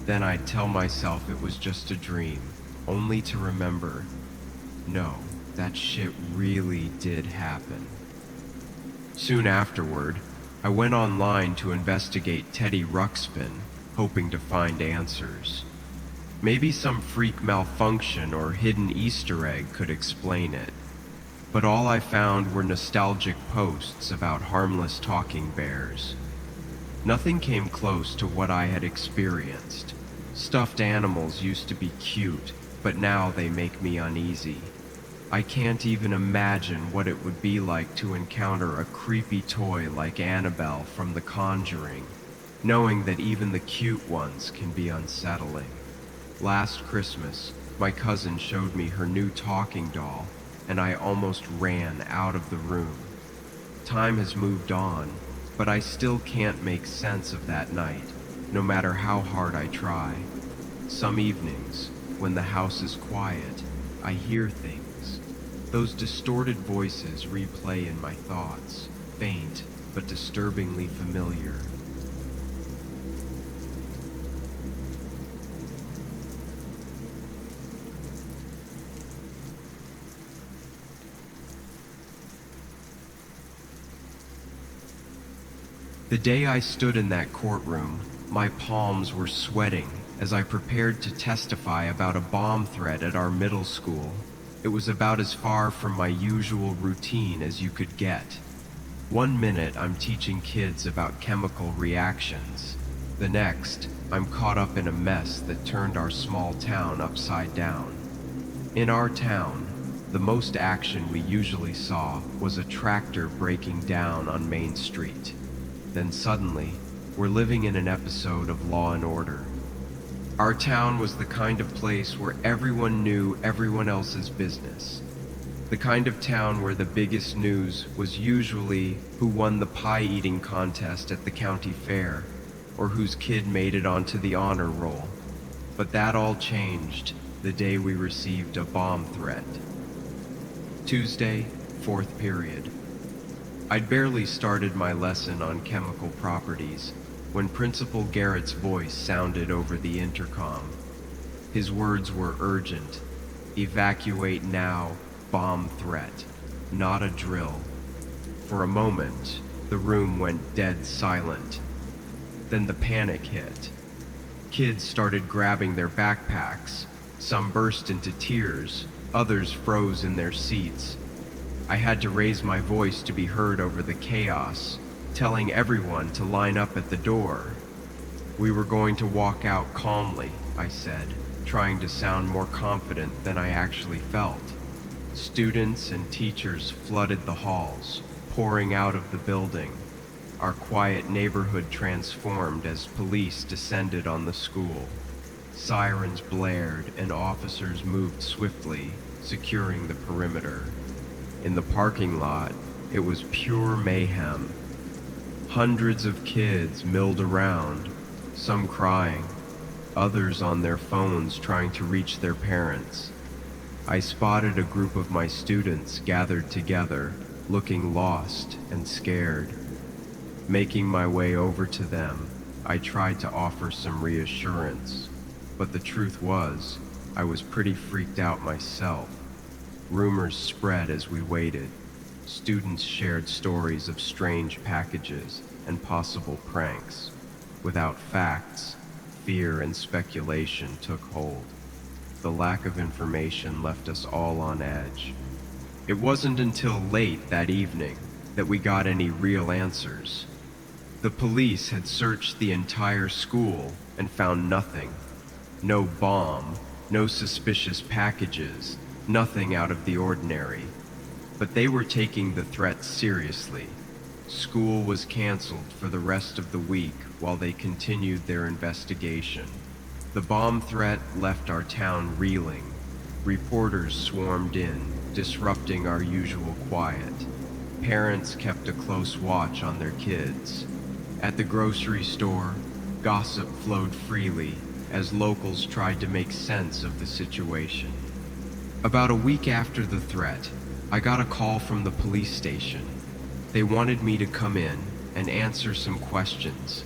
Then I'd tell myself it was just a dream, only to remember, no, that shit really did happen. Soon afterward, I went online to investigate Teddy Ruxpin, hoping to find answers. Maybe some freak malfunction or hidden Easter egg could explain it. But all I found were nostalgic posts about harmless talking bears. Nothing came close to what I had experienced. Stuffed animals used to be cute, but now they make me uneasy. I can't even imagine what it would be like to encounter a creepy toy like Annabelle from The Conjuring, knowing that even the cute ones can be unsettling. Last Christmas, my cousin showed me her new talking doll, and I almost ran out of the room. Time has moved on, but I still can't make sense of that night, no matter how hard I try. Some evenings, when the house is quiet, I hear things. Those distorted voices replay in my thoughts, faint but disturbingly familiar. The day I stood in that courtroom, my palms were sweating as I prepared to testify about a bomb threat at our middle school. It was about as far from my usual routine as you could get. 1 minute I'm teaching kids about chemical reactions. The next, I'm caught up in a mess that turned our small town upside down. In our town, the most action we usually saw was a tractor breaking down on Main Street. Then suddenly, we're living in an episode of Law and Order. Our town was the kind of place where everyone knew everyone else's business. The kind of town where the biggest news was usually who won the pie-eating contest at the county fair, or whose kid made it onto the honor roll. But that all changed the day we received a bomb threat. Tuesday, 4th period. I'd barely started my lesson on chemical properties when Principal Garrett's voice sounded over the intercom. His words were urgent. Evacuate now, bomb threat, not a drill. For a moment, the room went dead silent. Then the panic hit. Kids started grabbing their backpacks. Some burst into tears, others froze in their seats. I had to raise my voice to be heard over the chaos, telling everyone to line up at the door. We were going to walk out calmly, I said, trying to sound more confident than I actually felt. Students and teachers flooded the halls, pouring out of the building. Our quiet neighborhood transformed as police descended on the school. Sirens blared and officers moved swiftly, securing the perimeter. In the parking lot, it was pure mayhem. Hundreds of kids milled around, some crying, others on their phones trying to reach their parents. I spotted a group of my students gathered together, looking lost and scared. Making my way over to them, I tried to offer some reassurance, but the truth was, I was pretty freaked out myself. Rumors spread as we waited. Students shared stories of strange packages and possible pranks. Without facts, fear and speculation took hold. The lack of information left us all on edge. It wasn't until late that evening that we got any real answers. The police had searched the entire school and found nothing. No bomb, no suspicious packages, nothing out of the ordinary. But they were taking the threat seriously. School was canceled for the rest of the week while they continued their investigation. The bomb threat left our town reeling. Reporters swarmed in, disrupting our usual quiet. Parents kept a close watch on their kids. At the grocery store, gossip flowed freely as locals tried to make sense of the situation. About a week after the threat, I got a call from the police station. They wanted me to come in and answer some questions.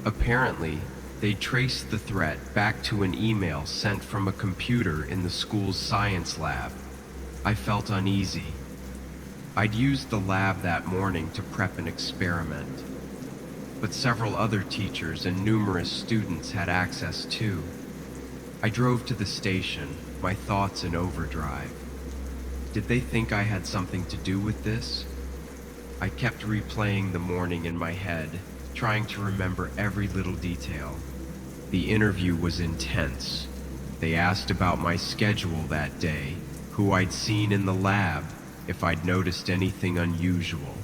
Apparently, they traced the threat back to an email sent from a computer in the school's science lab. I felt uneasy. I'd used the lab that morning to prep an experiment, but several other teachers and numerous students had access too. I drove to the station, my thoughts in overdrive. Did they think I had something to do with this? I kept replaying the morning in my head, trying to remember every little detail. The interview was intense. They asked about my schedule that day, who I'd seen in the lab, if I'd noticed anything unusual.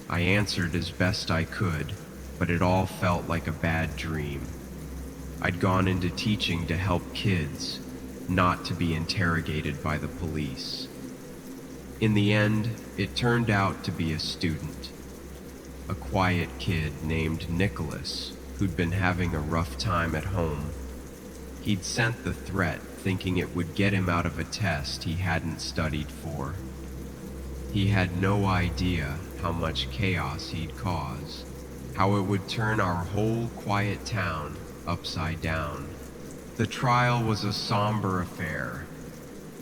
I answered as best I could, but it all felt like a bad dream. I'd gone into teaching to help kids, not to be interrogated by the police. In the end, it turned out to be a student, a quiet kid named Nicholas, who'd been having a rough time at home. He'd sent the threat thinking it would get him out of a test he hadn't studied for. He had no idea how much chaos he'd cause, how it would turn our whole quiet town upside down. The trial was a somber affair.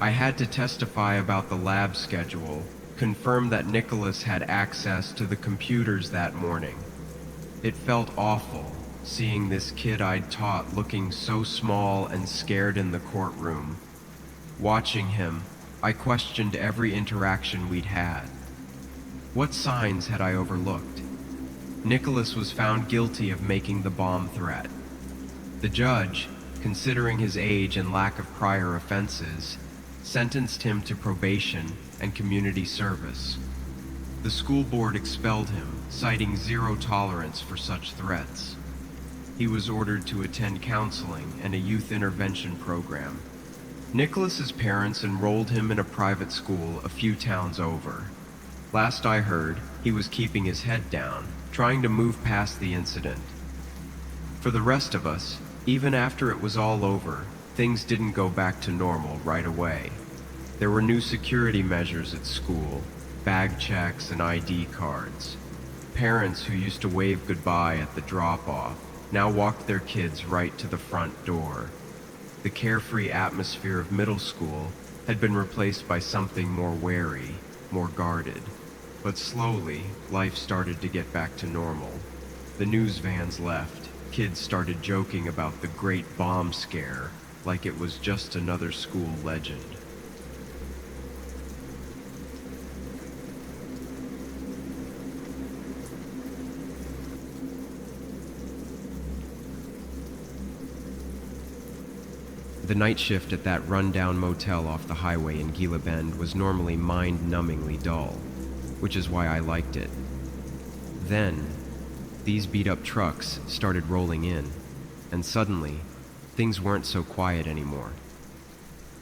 I had to testify about the lab schedule, confirm that Nicholas had access to the computers that morning. It felt awful, seeing this kid I'd taught looking so small and scared in the courtroom. Watching him, I questioned every interaction we'd had. What signs had I overlooked? Nicholas was found guilty of making the bomb threat. The judge, considering his age and lack of prior offenses, sentenced him to probation and community service. The school board expelled him, citing zero tolerance for such threats. He was ordered to attend counseling and a youth intervention program. Nicholas's parents enrolled him in a private school a few towns over. Last I heard, he was keeping his head down, trying to move past the incident. For the rest of us, even after it was all over, things didn't go back to normal right away. There were new security measures at school, bag checks and ID cards. Parents who used to wave goodbye at the drop-off now walked their kids right to the front door. The carefree atmosphere of middle school had been replaced by something more wary, more guarded. But slowly, life started to get back to normal. The news vans left. Kids started joking about the Great Bomb Scare, like it was just another school legend. The night shift at that run-down motel off the highway in Gila Bend was normally mind-numbingly dull, which is why I liked it. Then, these beat-up trucks started rolling in, and suddenly, things weren't so quiet anymore.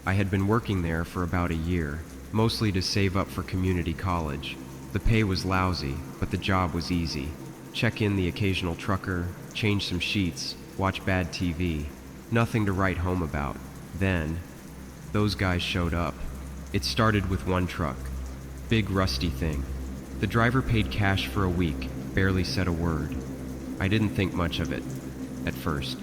I had been working there for about a year, mostly to save up for community college. The pay was lousy, but the job was easy. Check in the occasional trucker, change some sheets, watch bad TV. Nothing to write home about. Then, those guys showed up. It started with one truck. Big rusty thing. The driver paid cash for a week, barely said a word. I didn't think much of it, at first.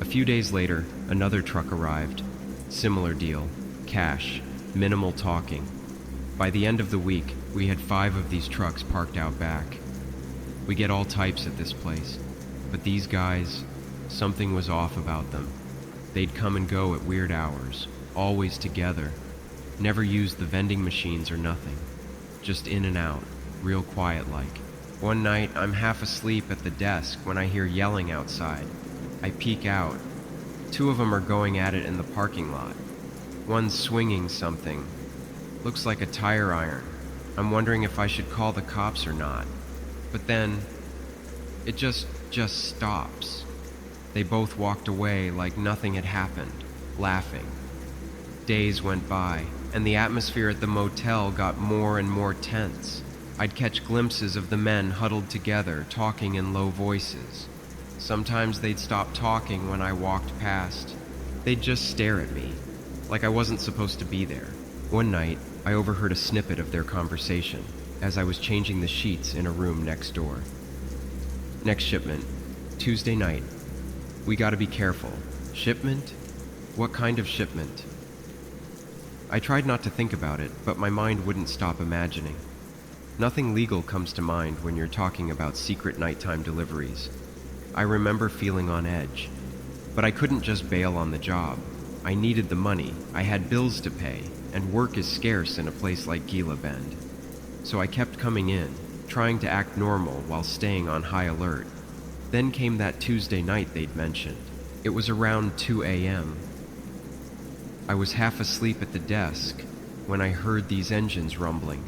A few days later, another truck arrived. Similar deal. Cash. Minimal talking. By the end of the week, we had 5 of these trucks parked out back. We get all types at this place, but these guys, something was off about them. They'd come and go at weird hours, always together. Never used the vending machines or nothing. Just in and out, real quiet like. One night, I'm half asleep at the desk when I hear yelling outside. I peek out. 2 of them are going at it in the parking lot. One's swinging something. Looks like a tire iron. I'm wondering if I should call the cops or not. But then, it just stops. They both walked away like nothing had happened, laughing. Days went by, and the atmosphere at the motel got more and more tense. I'd catch glimpses of the men huddled together, talking in low voices. Sometimes they'd stop talking when I walked past. They'd just stare at me, like I wasn't supposed to be there. One night, I overheard a snippet of their conversation as I was changing the sheets in a room next door. Next shipment, Tuesday night. We gotta be careful. Shipment? What kind of shipment? I tried not to think about it, but my mind wouldn't stop imagining. Nothing legal comes to mind when you're talking about secret nighttime deliveries. I remember feeling on edge, but I couldn't just bail on the job. I needed the money, I had bills to pay, and work is scarce in a place like Gila Bend. So I kept coming in, trying to act normal while staying on high alert. Then came that Tuesday night they'd mentioned. It was around 2 a.m. I was half asleep at the desk when I heard these engines rumbling.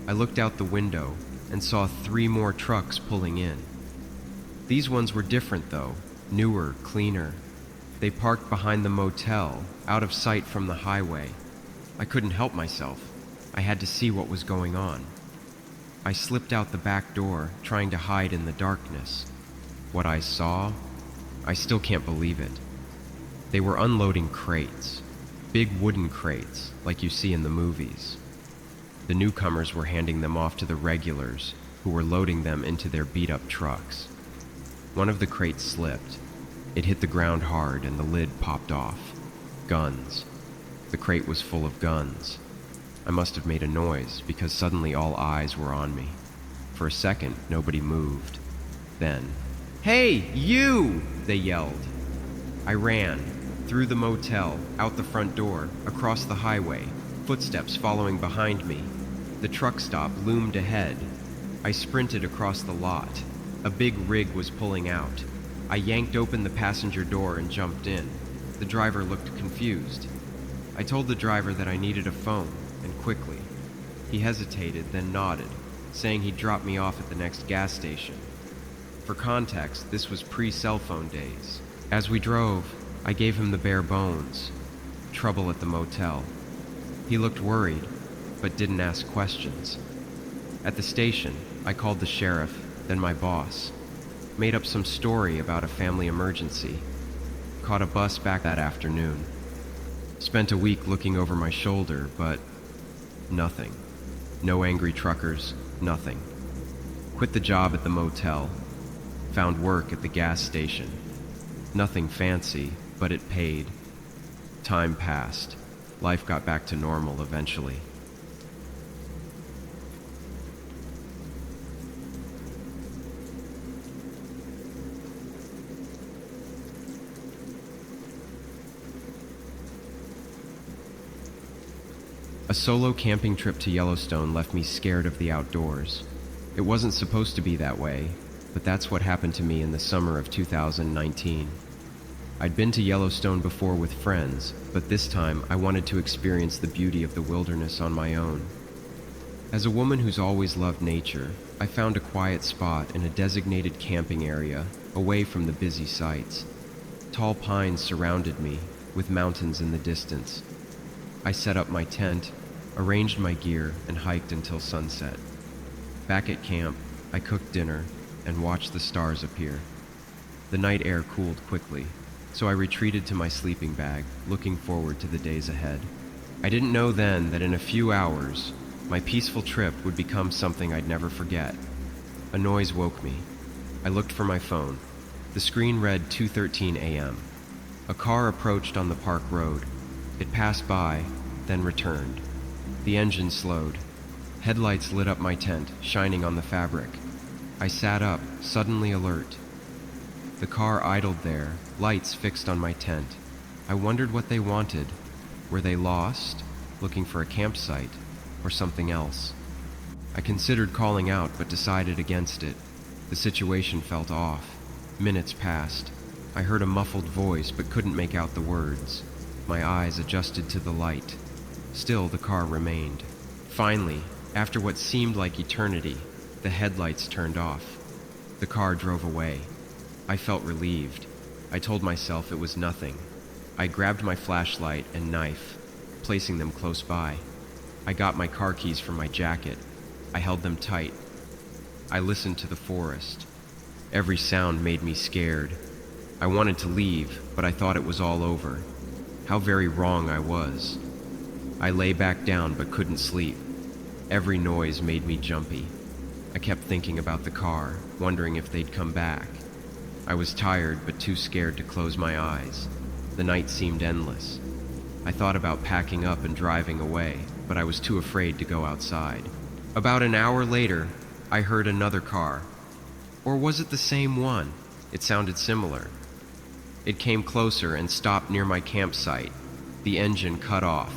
I looked out the window and saw 3 more trucks pulling in. These ones were different though, newer, cleaner. They parked behind the motel, out of sight from the highway. I couldn't help myself. I had to see what was going on. I slipped out the back door, trying to hide in the darkness. What I saw, I still can't believe it. They were unloading crates, big wooden crates, like you see in the movies. The newcomers were handing them off to the regulars, who were loading them into their beat-up trucks. One of the crates slipped. It hit the ground hard and the lid popped off. Guns. The crate was full of guns. I must have made a noise because suddenly all eyes were on me. For a second, nobody moved. Then, "Hey, you!" they yelled. I ran, through the motel, out the front door, across the highway, footsteps following behind me. The truck stop loomed ahead. I sprinted across the lot. A big rig was pulling out. I yanked open the passenger door and jumped in. The driver looked confused. I told the driver that I needed a phone, and quickly. He hesitated, then nodded, saying he'd drop me off at the next gas station. For context, this was pre-cell phone days. As we drove, I gave him the bare bones. Trouble at the motel. He looked worried, but didn't ask questions. At the station, I called the sheriff, then my boss. Made up some story about a family emergency. Caught a bus back that afternoon. Spent a week looking over my shoulder, but nothing. No angry truckers, nothing. Quit the job at the motel. Found work at the gas station. Nothing fancy, but it paid. Time passed. Life got back to normal eventually. A solo camping trip to Yellowstone left me scared of the outdoors. It wasn't supposed to be that way, but that's what happened to me in the summer of 2019. I'd been to Yellowstone before with friends, but this time I wanted to experience the beauty of the wilderness on my own. As a woman who's always loved nature, I found a quiet spot in a designated camping area, away from the busy sights. Tall pines surrounded me, with mountains in the distance. I set up my tent, arranged my gear, and hiked until sunset. Back at camp, I cooked dinner and watched the stars appear. The night air cooled quickly, so I retreated to my sleeping bag, looking forward to the days ahead. I didn't know then that in a few hours, my peaceful trip would become something I'd never forget. A noise woke me. I looked for my phone. The screen read 2:13 a.m. A car approached on the park road. It passed by, then returned. The engine slowed. Headlights lit up my tent, shining on the fabric. I sat up, suddenly alert. The car idled there, lights fixed on my tent. I wondered what they wanted. Were they lost, looking for a campsite, or something else? I considered calling out, but decided against it. The situation felt off. Minutes passed. I heard a muffled voice, but couldn't make out the words. My eyes adjusted to the light. Still, the car remained. Finally, after what seemed like eternity, the headlights turned off. The car drove away. I felt relieved. I told myself it was nothing. I grabbed my flashlight and knife, placing them close by. I got my car keys from my jacket. I held them tight. I listened to the forest. Every sound made me scared. I wanted to leave, but I thought it was all over. How very wrong I was. I lay back down but couldn't sleep. Every noise made me jumpy. I kept thinking about the car, wondering if they'd come back. I was tired but too scared to close my eyes. The night seemed endless. I thought about packing up and driving away, but I was too afraid to go outside. About an hour later, I heard another car. Or was it the same one? It sounded similar. It came closer and stopped near my campsite. The engine cut off.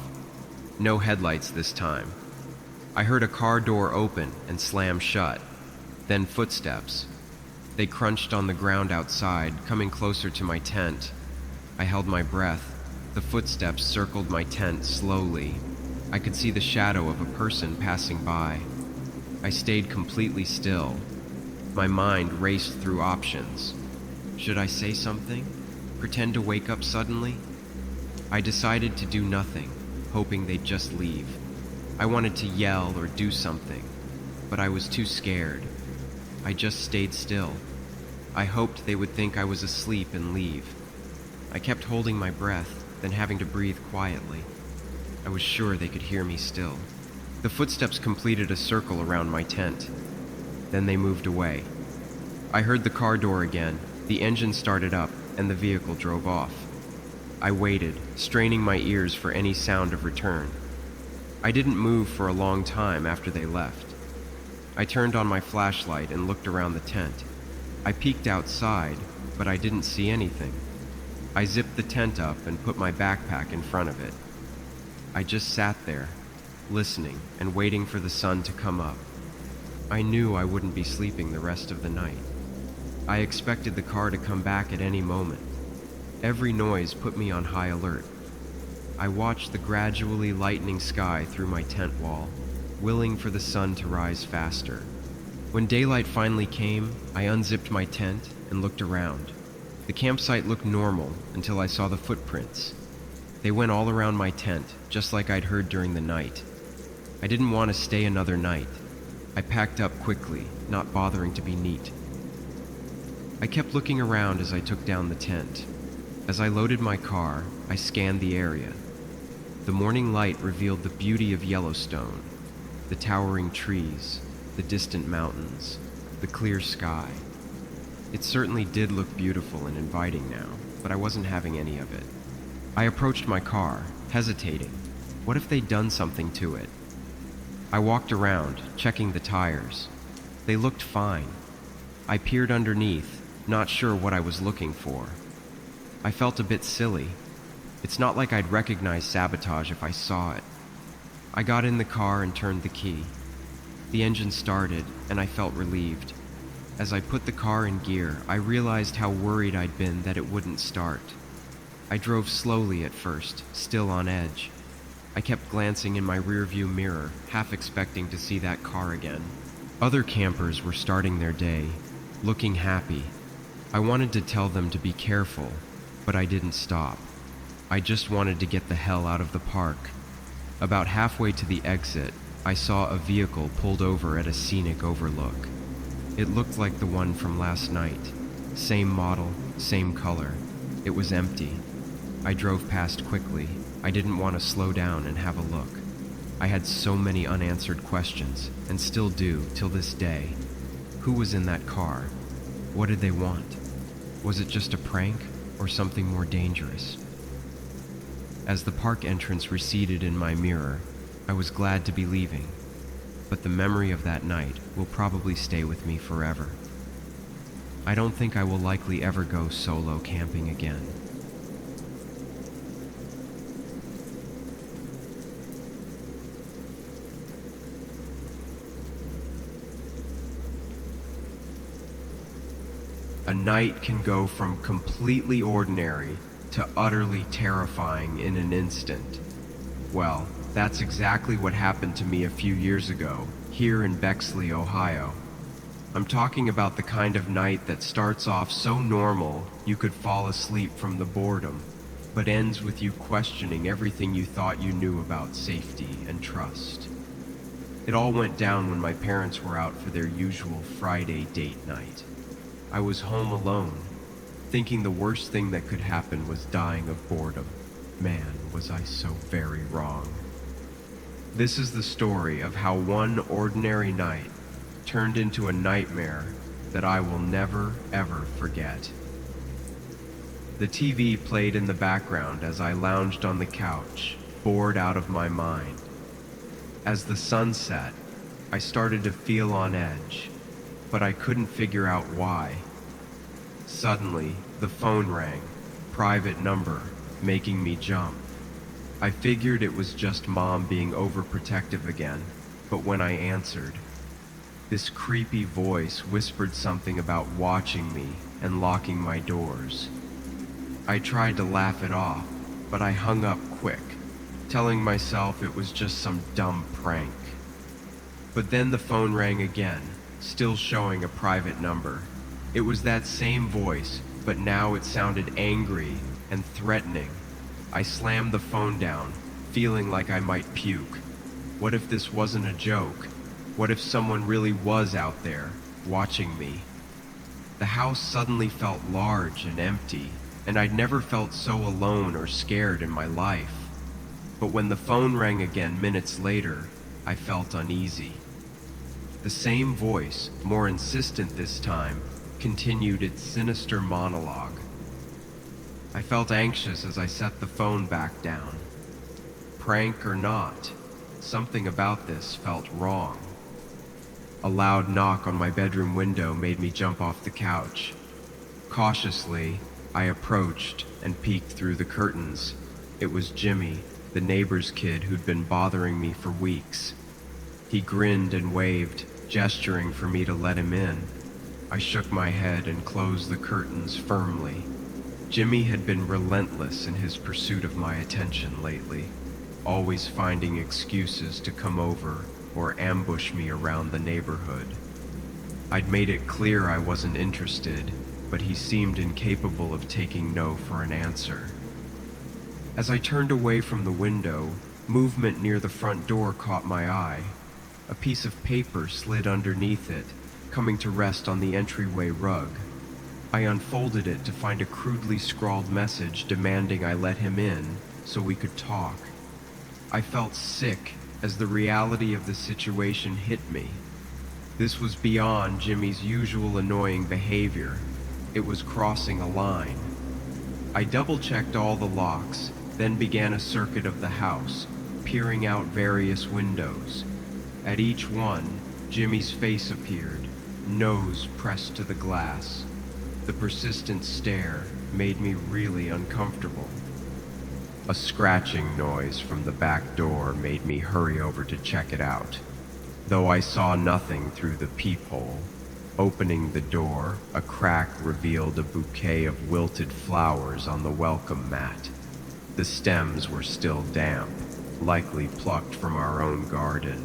No headlights this time. I heard a car door open and slam shut. Then footsteps. They crunched on the ground outside, coming closer to my tent. I held my breath. The footsteps circled my tent slowly. I could see the shadow of a person passing by. I stayed completely still. My mind raced through options. Should I say something? Pretend to wake up suddenly? I decided to do nothing, hoping they'd just leave. I wanted to yell or do something, but I was too scared. I just stayed still. I hoped they would think I was asleep and leave. I kept holding my breath, then having to breathe quietly. I was sure they could hear me still. The footsteps completed a circle around my tent. Then they moved away. I heard the car door again. The engine started up, and the vehicle drove off. I waited, straining my ears for any sound of return. I didn't move for a long time after they left. I turned on my flashlight and looked around the tent. I peeked outside, but I didn't see anything. I zipped the tent up and put my backpack in front of it. I just sat there, listening and waiting for the sun to come up. I knew I wouldn't be sleeping the rest of the night. I expected the car to come back at any moment. Every noise put me on high alert. I watched the gradually lightening sky through my tent wall, willing for the sun to rise faster. When daylight finally came, I unzipped my tent and looked around. The campsite looked normal until I saw the footprints. They went all around my tent, just like I'd heard during the night. I didn't want to stay another night. I packed up quickly, not bothering to be neat. I kept looking around as I took down the tent. As I loaded my car, I scanned the area. The morning light revealed the beauty of Yellowstone, the towering trees, the distant mountains, the clear sky. It certainly did look beautiful and inviting now, but I wasn't having any of it. I approached my car, hesitating. What if they'd done something to it? I walked around, checking the tires. They looked fine. I peered underneath, not sure what I was looking for. I felt a bit silly. It's not like I'd recognize sabotage if I saw it. I got in the car and turned the key. The engine started, and I felt relieved. As I put the car in gear, I realized how worried I'd been that it wouldn't start. I drove slowly at first, still on edge. I kept glancing in my rearview mirror, half expecting to see that car again. Other campers were starting their day, looking happy. I wanted to tell them to be careful, but I didn't stop. I just wanted to get the hell out of the park. About halfway to the exit, I saw a vehicle pulled over at a scenic overlook. It looked like the one from last night. Same model, same color. It was empty. I drove past quickly. I didn't want to slow down and have a look. I had so many unanswered questions, and still do till this day. Who was in that car? What did they want? Was it just a prank, or something more dangerous? As the park entrance receded in my mirror, I was glad to be leaving, but the memory of that night will probably stay with me forever. I don't think I will likely ever go solo camping again. A night can go from completely ordinary to utterly terrifying in an instant. Well, that's exactly what happened to me a few years ago, here in Bexley, Ohio. I'm talking about the kind of night that starts off so normal you could fall asleep from the boredom, but ends with you questioning everything you thought you knew about safety and trust. It all went down when my parents were out for their usual Friday date night. I was home alone, thinking the worst thing that could happen was dying of boredom. Man, was I so very wrong. This is the story of how one ordinary night turned into a nightmare that I will never, ever forget. The TV played in the background as I lounged on the couch, bored out of my mind. As the sun set, I started to feel on edge, but I couldn't figure out why. Suddenly, the phone rang, private number, making me jump. I figured it was just Mom being overprotective again, but when I answered, this creepy voice whispered something about watching me and locking my doors. I tried to laugh it off, but I hung up quick, telling myself it was just some dumb prank. But then the phone rang again, still showing a private number. It was that same voice, but now it sounded angry and threatening. I slammed the phone down, feeling like I might puke. What if this wasn't a joke? What if someone really was out there, watching me? The house suddenly felt large and empty, and I'd never felt so alone or scared in my life. But when the phone rang again minutes later, I felt uneasy. The same voice, more insistent this time, continued its sinister monologue. I felt anxious as I set the phone back down. Prank or not, something about this felt wrong. A loud knock on my bedroom window made me jump off the couch. Cautiously, I approached and peeked through the curtains. It was Jimmy, the neighbor's kid who'd been bothering me for weeks. He grinned and waved, gesturing for me to let him in. I shook my head and closed the curtains firmly. Jimmy had been relentless in his pursuit of my attention lately, always finding excuses to come over or ambush me around the neighborhood. I'd made it clear I wasn't interested, but he seemed incapable of taking no for an answer. As I turned away from the window, movement near the front door caught my eye. A piece of paper slid underneath it, coming to rest on the entryway rug. I unfolded it to find a crudely scrawled message demanding I let him in so we could talk. I felt sick as the reality of the situation hit me. This was beyond Jimmy's usual annoying behavior. It was crossing a line. I double-checked all the locks, then began a circuit of the house, peering out various windows. At each one, Jimmy's face appeared, nose pressed to the glass. The persistent stare made me really uncomfortable. A scratching noise from the back door made me hurry over to check it out, though I saw nothing through the peephole. Opening the door, a crack revealed a bouquet of wilted flowers on the welcome mat. The stems were still damp, likely plucked from our own garden.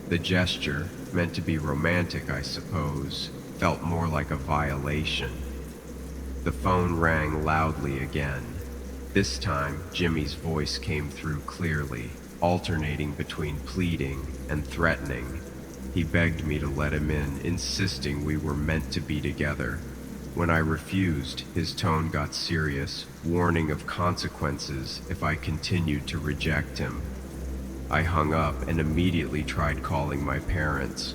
The gesture, meant to be romantic I suppose, felt more like a violation. The phone rang loudly again. This time, Jimmy's voice came through clearly, alternating between pleading and threatening. He begged me to let him in, insisting we were meant to be together. When I refused, his tone got serious, warning of consequences if I continued to reject him. I hung up and immediately tried calling my parents.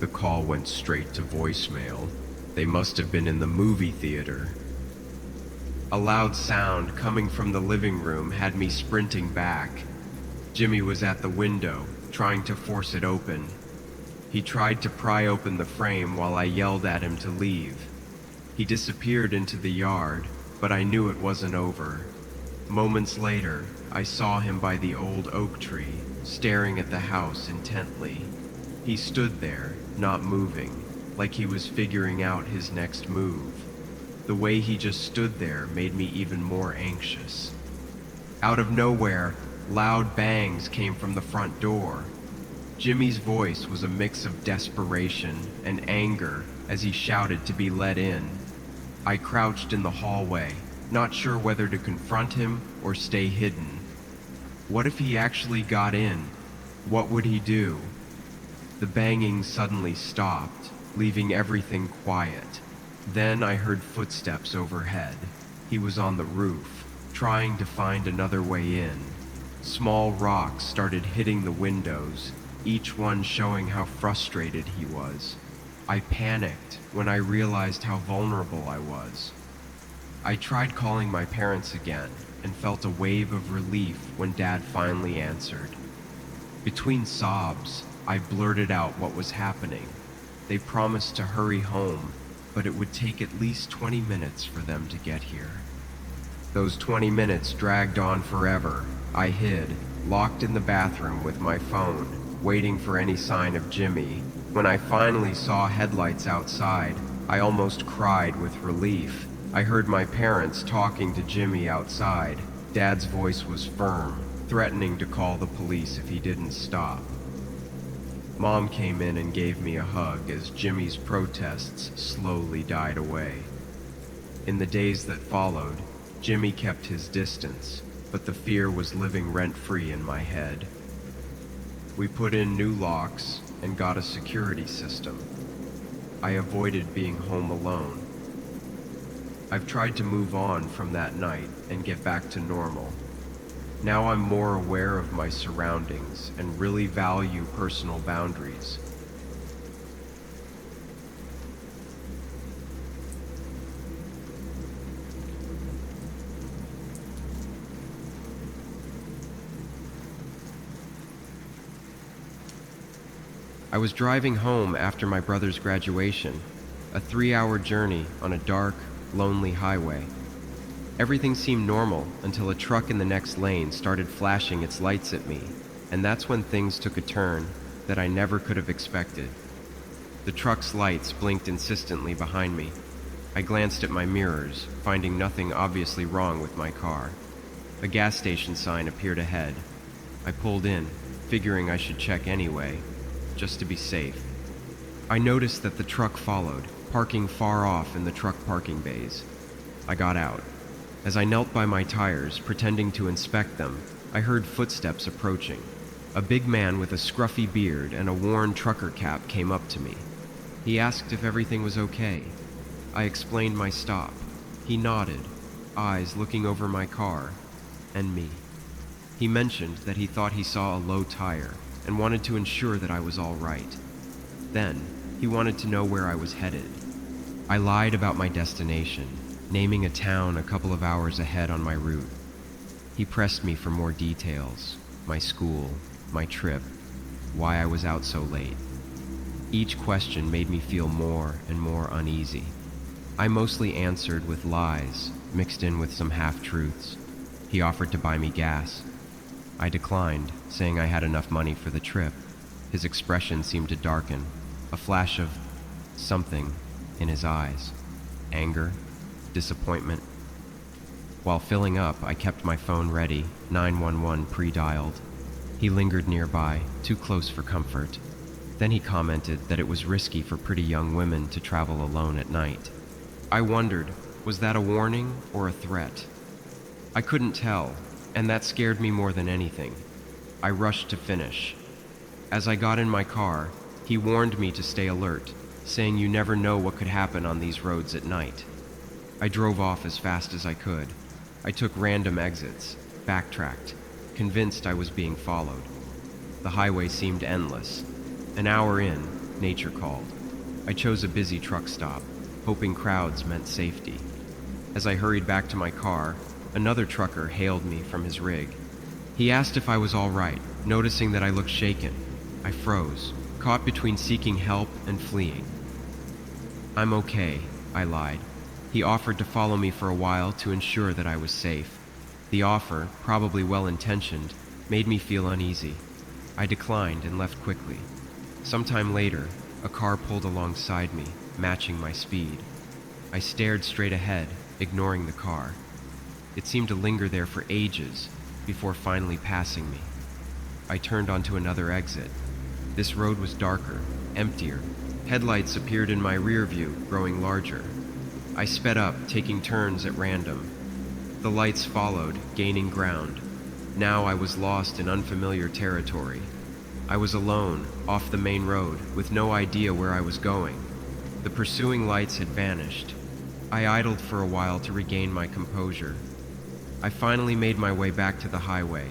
The call went straight to voicemail. They must have been in the movie theater. A loud sound coming from the living room had me sprinting back. Jimmy was at the window, trying to force it open. He tried to pry open the frame while I yelled at him to leave. He disappeared into the yard, but I knew it wasn't over. Moments later, I saw him by the old oak tree, staring at the house intently. He stood there, not moving, like he was figuring out his next move. The way he just stood there made me even more anxious. Out of nowhere, loud bangs came from the front door. Jimmy's voice was a mix of desperation and anger as he shouted to be let in. I crouched in the hallway, not sure whether to confront him or stay hidden. What if he actually got in? What would he do? The banging suddenly stopped, leaving everything quiet. Then I heard footsteps overhead. He was on the roof, trying to find another way in. Small rocks started hitting the windows, each one showing how frustrated he was. I panicked when I realized how vulnerable I was. I tried calling my parents again and felt a wave of relief when Dad finally answered. Between sobs, I blurted out what was happening. They promised to hurry home, but it would take at least 20 minutes for them to get here. Those 20 minutes dragged on forever. I hid, locked in the bathroom with my phone, waiting for any sign of Jimmy. When I finally saw headlights outside, I almost cried with relief. I heard my parents talking to Jimmy outside. Dad's voice was firm, threatening to call the police if he didn't stop. Mom came in and gave me a hug as Jimmy's protests slowly died away. In the days that followed, Jimmy kept his distance, but the fear was living rent-free in my head. We put in new locks and got a security system. I avoided being home alone. I've tried to move on from that night and get back to normal. Now I'm more aware of my surroundings and really value personal boundaries. I was driving home after my brother's graduation, a 3-hour journey on a dark, lonely highway. Everything seemed normal until a truck in the next lane started flashing its lights at me, and that's when things took a turn that I never could have expected. The truck's lights blinked insistently behind me. I glanced at my mirrors, finding nothing obviously wrong with my car. A gas station sign appeared ahead. I pulled in, figuring I should check anyway, just to be safe. I noticed that the truck followed, parking far off in the truck parking bays. I got out. As I knelt by my tires, pretending to inspect them, I heard footsteps approaching. A big man with a scruffy beard and a worn trucker cap came up to me. He asked if everything was okay. I explained my stop. He nodded, eyes looking over my car and me. He mentioned that he thought he saw a low tire and wanted to ensure that I was all right. Then, he wanted to know where I was headed. I lied about my destination, naming a town a couple of hours ahead on my route. He pressed me for more details, my school, my trip, why I was out so late. Each question made me feel more and more uneasy. I mostly answered with lies, mixed in with some half-truths. He offered to buy me gas. I declined, saying I had enough money for the trip. His expression seemed to darken, a flash of something in his eyes. Anger, disappointment. While filling up, I kept my phone ready, 911 pre-dialed. He lingered nearby, too close for comfort. Then he commented that it was risky for pretty young women to travel alone at night. I wondered, was that a warning or a threat? I couldn't tell, and that scared me more than anything. I rushed to finish. As I got in my car, he warned me to stay alert, saying you never know what could happen on these roads at night. I drove off as fast as I could. I took random exits, backtracked, convinced I was being followed. The highway seemed endless. An hour in, nature called. I chose a busy truck stop, hoping crowds meant safety. As I hurried back to my car, another trucker hailed me from his rig. He asked if I was all right, noticing that I looked shaken. I froze, caught between seeking help and fleeing. I'm okay, I lied. He offered to follow me for a while to ensure that I was safe. The offer, probably well-intentioned, made me feel uneasy. I declined and left quickly. Sometime later, a car pulled alongside me, matching my speed. I stared straight ahead, ignoring the car. It seemed to linger there for ages before finally passing me. I turned onto another exit. This road was darker, emptier. Headlights appeared in my rear view, growing larger. I sped up, taking turns at random. The lights followed, gaining ground. Now I was lost in unfamiliar territory. I was alone, off the main road, with no idea where I was going. The pursuing lights had vanished. I idled for a while to regain my composure. I finally made my way back to the highway.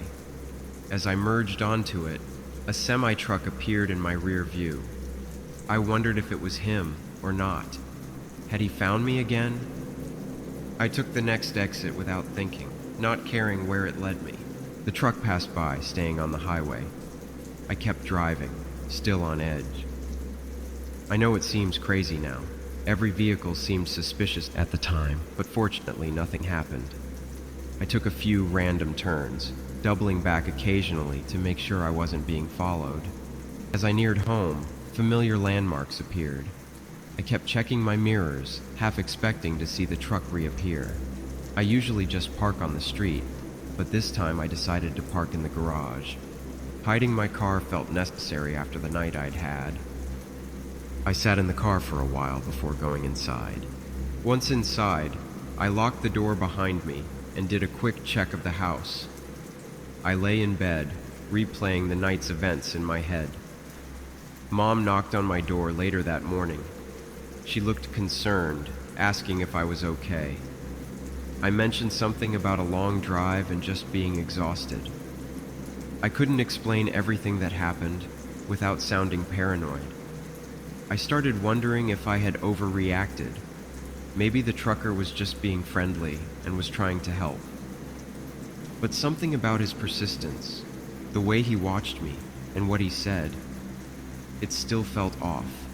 As I merged onto it, a semi-truck appeared in my rear view. I wondered if it was him or not. Had he found me again? I took the next exit without thinking, not caring where it led me. The truck passed by, staying on the highway. I kept driving, still on edge. I know it seems crazy now. Every vehicle seemed suspicious at the time, but fortunately nothing happened. I took a few random turns, doubling back occasionally to make sure I wasn't being followed. As I neared home, familiar landmarks appeared. I kept checking my mirrors, half expecting to see the truck reappear. I usually just park on the street, but this time I decided to park in the garage. Hiding my car felt necessary after the night I'd had. I sat in the car for a while before going inside. Once inside, I locked the door behind me and did a quick check of the house. I lay in bed, replaying the night's events in my head. Mom knocked on my door later that morning. She looked concerned, asking if I was okay. I mentioned something about a long drive and just being exhausted. I couldn't explain everything that happened without sounding paranoid. I started wondering if I had overreacted. Maybe the trucker was just being friendly and was trying to help. But something about his persistence, the way he watched me, and what he said, it still felt off.